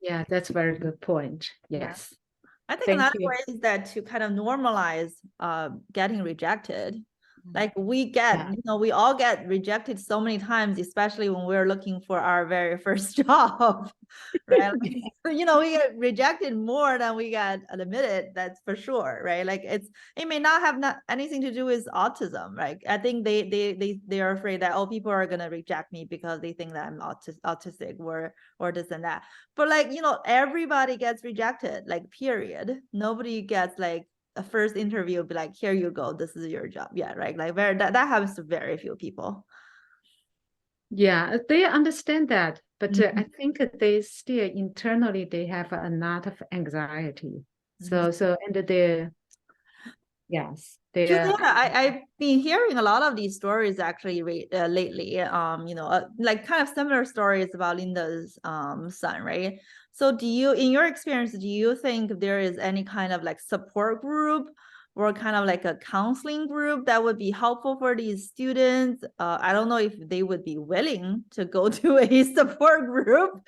Yeah, that's a very good point. Yes. I think Thank another you. way is that to kind of normalize getting rejected. Like we get, Yeah. you know, we all get rejected so many times, especially when we're looking for our very first job, right? Like, you know, we get rejected more than we get admitted, that's for sure, right? Like it may not have anything to do with autism, right? I think they are afraid that, oh, people are gonna reject me because they think that I'm autistic or this and that. But like, you know, everybody gets rejected, like period. Nobody gets like a first interview be like, here you go, this is your job. Yeah, right. Like that happens to very few people. Yeah, they understand that, but I think they still internally they have a lot of anxiety. So and they yes, they Giulietta, I've been hearing a lot of these stories actually lately. You know, like kind of similar stories about Linda's son, right? So do you, in your experience, do you think there is any kind of like support group or kind of like a counseling group that would be helpful for these students? I don't know if they would be willing to go to a support group.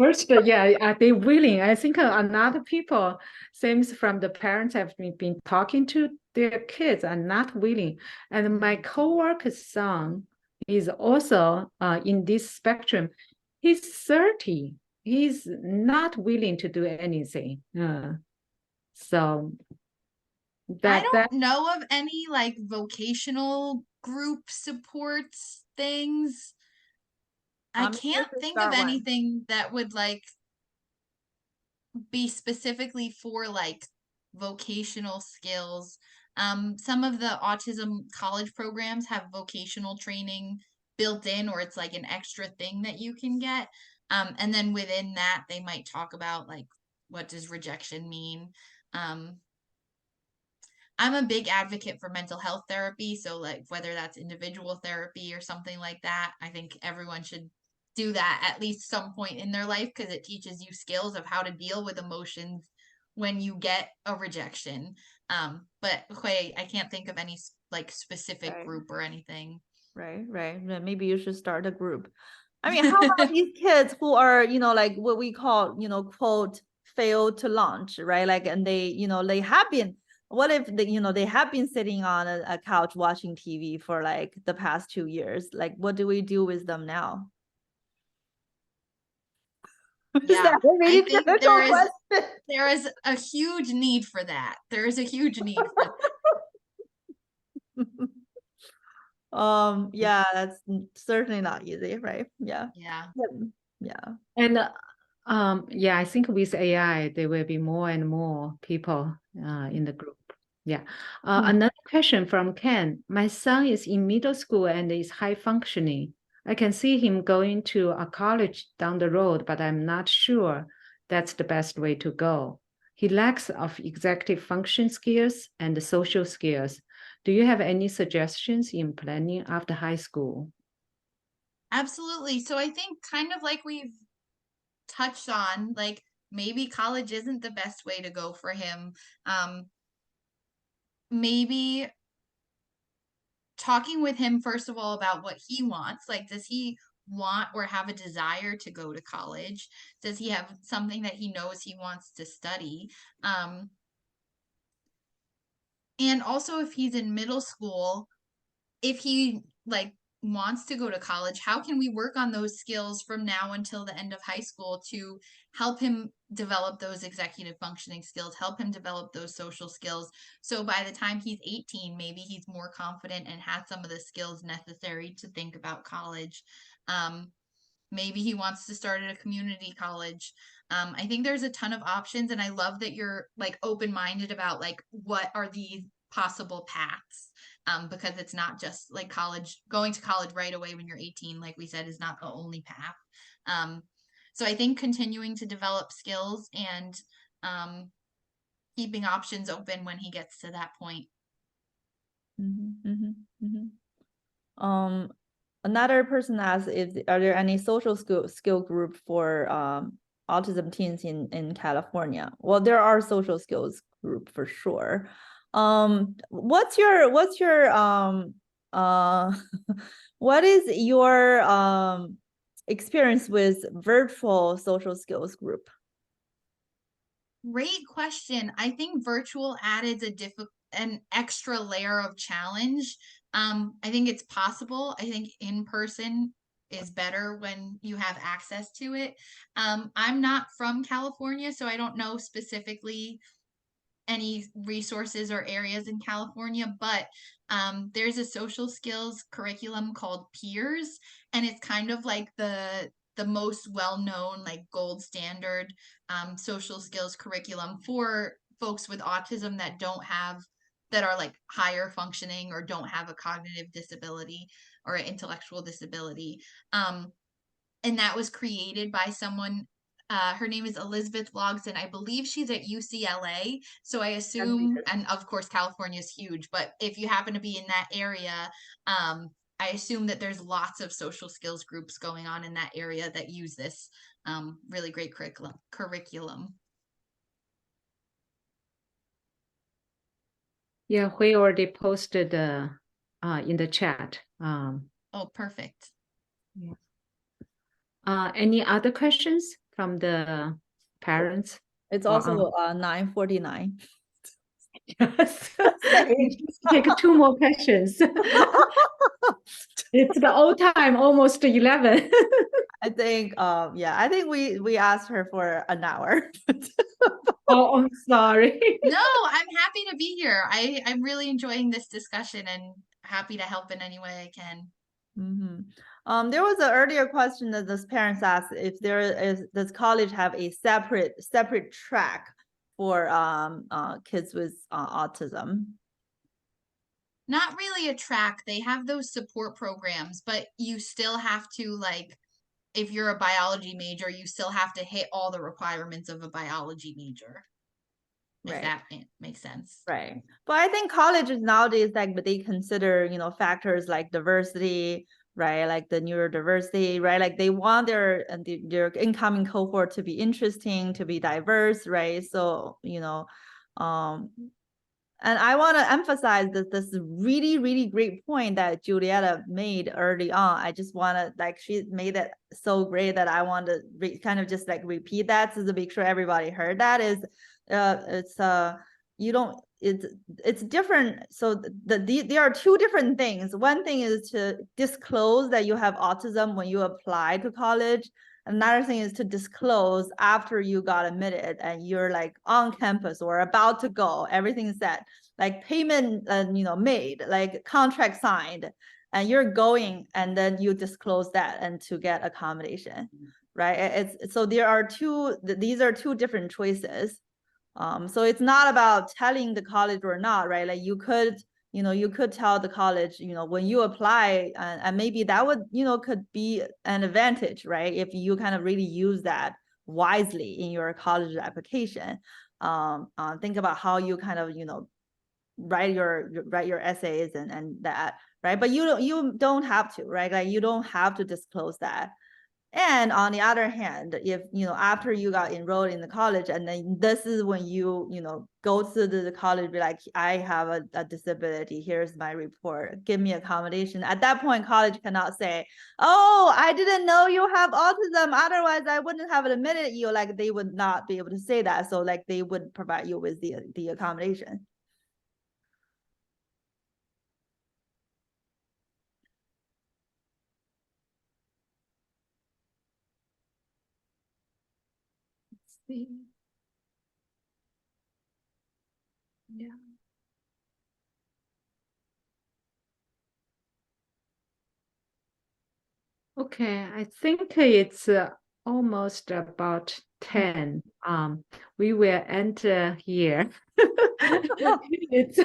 first, yeah, are they willing? I think a lot of people, seems from the parents have been talking to their kids are not willing. And my coworker's son is also in this spectrum. He's 30. He's not willing to do anything. So I don't know of any like vocational group supports things. I can't think of anything that would like be specifically for like vocational skills. Some of the autism college programs have vocational training built in, or it's like an extra thing that you can get. And then within that, they might talk about like, what does rejection mean? I'm a big advocate for mental health therapy. So like whether that's individual therapy or something like that, I think everyone should do that at least some point in their life because it teaches you skills of how to deal with emotions when you get a rejection. But Hui, I can't think of any like specific group or anything. Right. Maybe you should start a group. I mean, how about these kids who are, you know, like what we call, you know, quote, failed to launch, right? Like, and they, you know, they have been, what if they, you know, they have been sitting on a couch watching TV for like the past 2 years? Like, what do we do with them now? Yeah, I think there is a huge need for that. There is a huge need for that. Yeah, that's certainly not easy, right? Yeah. And yeah, I think with AI there will be more and more people in the group. Yeah. Another question from Ken. My son is in middle school and is high functioning. I can see him going to a college down the road, but I'm not sure that's the best way to go. He lacks of executive function skills and social skills. Do you have any suggestions in planning after high school? Absolutely. So I think kind of like we've touched on, like maybe college isn't the best way to go for him. Maybe talking with him first of all about what he wants. Like, does he want or have a desire to go to college? Does he have something that he knows he wants to study? And also if he's in middle school, if he like wants to go to college, how can we work on those skills from now until the end of high school to help him develop those executive functioning skills, help him develop those social skills? So by the time he's 18, maybe he's more confident and has some of the skills necessary to think about college. maybe he wants to start at a community college. I think there's a ton of options, and I love that you're like open-minded about like what are the possible paths, because it's not just like going to college right away when you're 18, like we said, is not the only path. So I think continuing to develop skills and keeping options open when he gets to that point. Another person asked, are there any social skill group for autism teens in California? Well, there are social skills group for sure. What is your experience with virtual social skills group? Great question. I think virtual added an extra layer of challenge. I think it's possible. I think in person is better when you have access to it. I'm not from California, so I don't know specifically any resources or areas in California, but there's a social skills curriculum called Peers, and it's kind of like the most well-known, like gold standard social skills curriculum for folks with autism that are like higher functioning or don't have a cognitive disability or an intellectual disability. And that was created by someone. Her name is Elizabeth Logson. I believe she's at UCLA. So I assume, and of course, California is huge, but if you happen to be in that area, I assume that there's lots of social skills groups going on in that area that use this really great curriculum. Yeah, we already posted in the chat. Oh, perfect. Yeah. Any other questions from the parents? It's also 9:49. Yes. Take 2 more questions. It's the old time, almost 11. I think I think we asked her for an hour. Oh, I'm sorry. No, I'm happy to be here. I'm really enjoying this discussion and happy to help in any way I can. There was an earlier question that this parents asked if does college have a separate track for kids with autism? Not really a track. They have those support programs, but you still have to, like, if you're a biology major, you still have to hit all the requirements of a biology major. If that makes sense. Right. But I think colleges nowadays, like, they consider, factors like diversity, right? Like the neurodiversity, right? Like they want their incoming cohort to be interesting, to be diverse, right? So, and I want to emphasize this really, really great point that Giulietta made early on. I just want to, like, she made it so great that I want to kind of just like repeat that to make sure everybody heard that is, it's different. So there are 2 different things. One thing is to disclose that you have autism when you apply to college. Another thing is to disclose after you got admitted and you're like on campus or about to go, everything's set, like payment, made, like contract signed, and you're going, and then you disclose that and to get accommodation, right? So there are these are 2 different choices. So it's not about telling the college or not, right? Like you could tell the college, when you apply, and maybe that would, could be an advantage, right? If you kind of really use that wisely in your college application. Think about how you kind of, write your essays and that, right? But you don't have to, right? Like you don't have to disclose that. And on the other hand, if, after you got enrolled in the college, and then this is when you go to the college, be like, I have a disability, here's my report, give me accommodation. At that point, college cannot say, oh, I didn't know you have autism, otherwise I wouldn't have admitted you. Like they would not be able to say that. So like they would provide you with the accommodation. Yeah. Okay, I think it's almost about 10. We will enter here. It's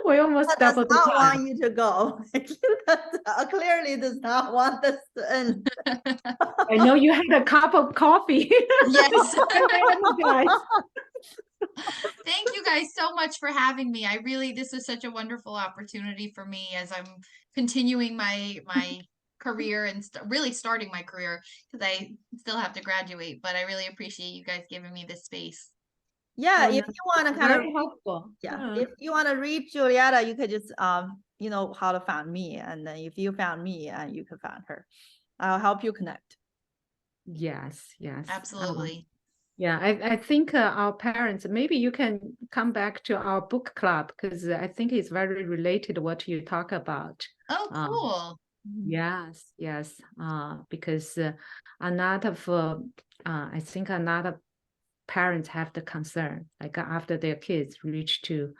we almost Does double the not time. want you to go. Clearly does not want this to end. I know you had a cup of coffee. Yes. Guys. Thank you guys so much for having me. This is such a wonderful opportunity for me as I'm continuing my career and really starting my career because I still have to graduate, but I really appreciate you guys giving me this space. Yeah, Oh, if no, you want to kind of very helpful. yeah, if you want to read Giulietta, you could just you know how to find me, and then if you found me, you can find her. I'll help you connect. Yes, yes. Absolutely. Yeah, I think our parents, maybe you can come back to our book club because I think it's very related to what you talk about. Oh, cool. Yes, yes. Because a lot of I think a lot of parents have the concern, like after their kids reach to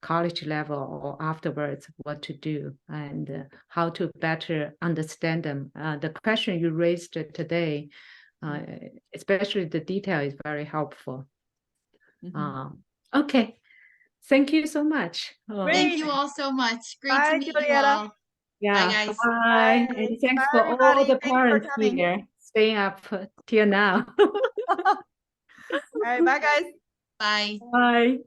college level or afterwards, what to do and how to better understand them. The question you raised today, especially the detail, is very helpful. Okay, thank you so much. Thank you all so much. Great Bye, to meet Giulietta. you all. Yeah, Bye, guys. bye. Bye. And thanks Bye, for all everybody. the Thanks for parents coming. here staying up till now. All right, bye, guys. Bye. Bye.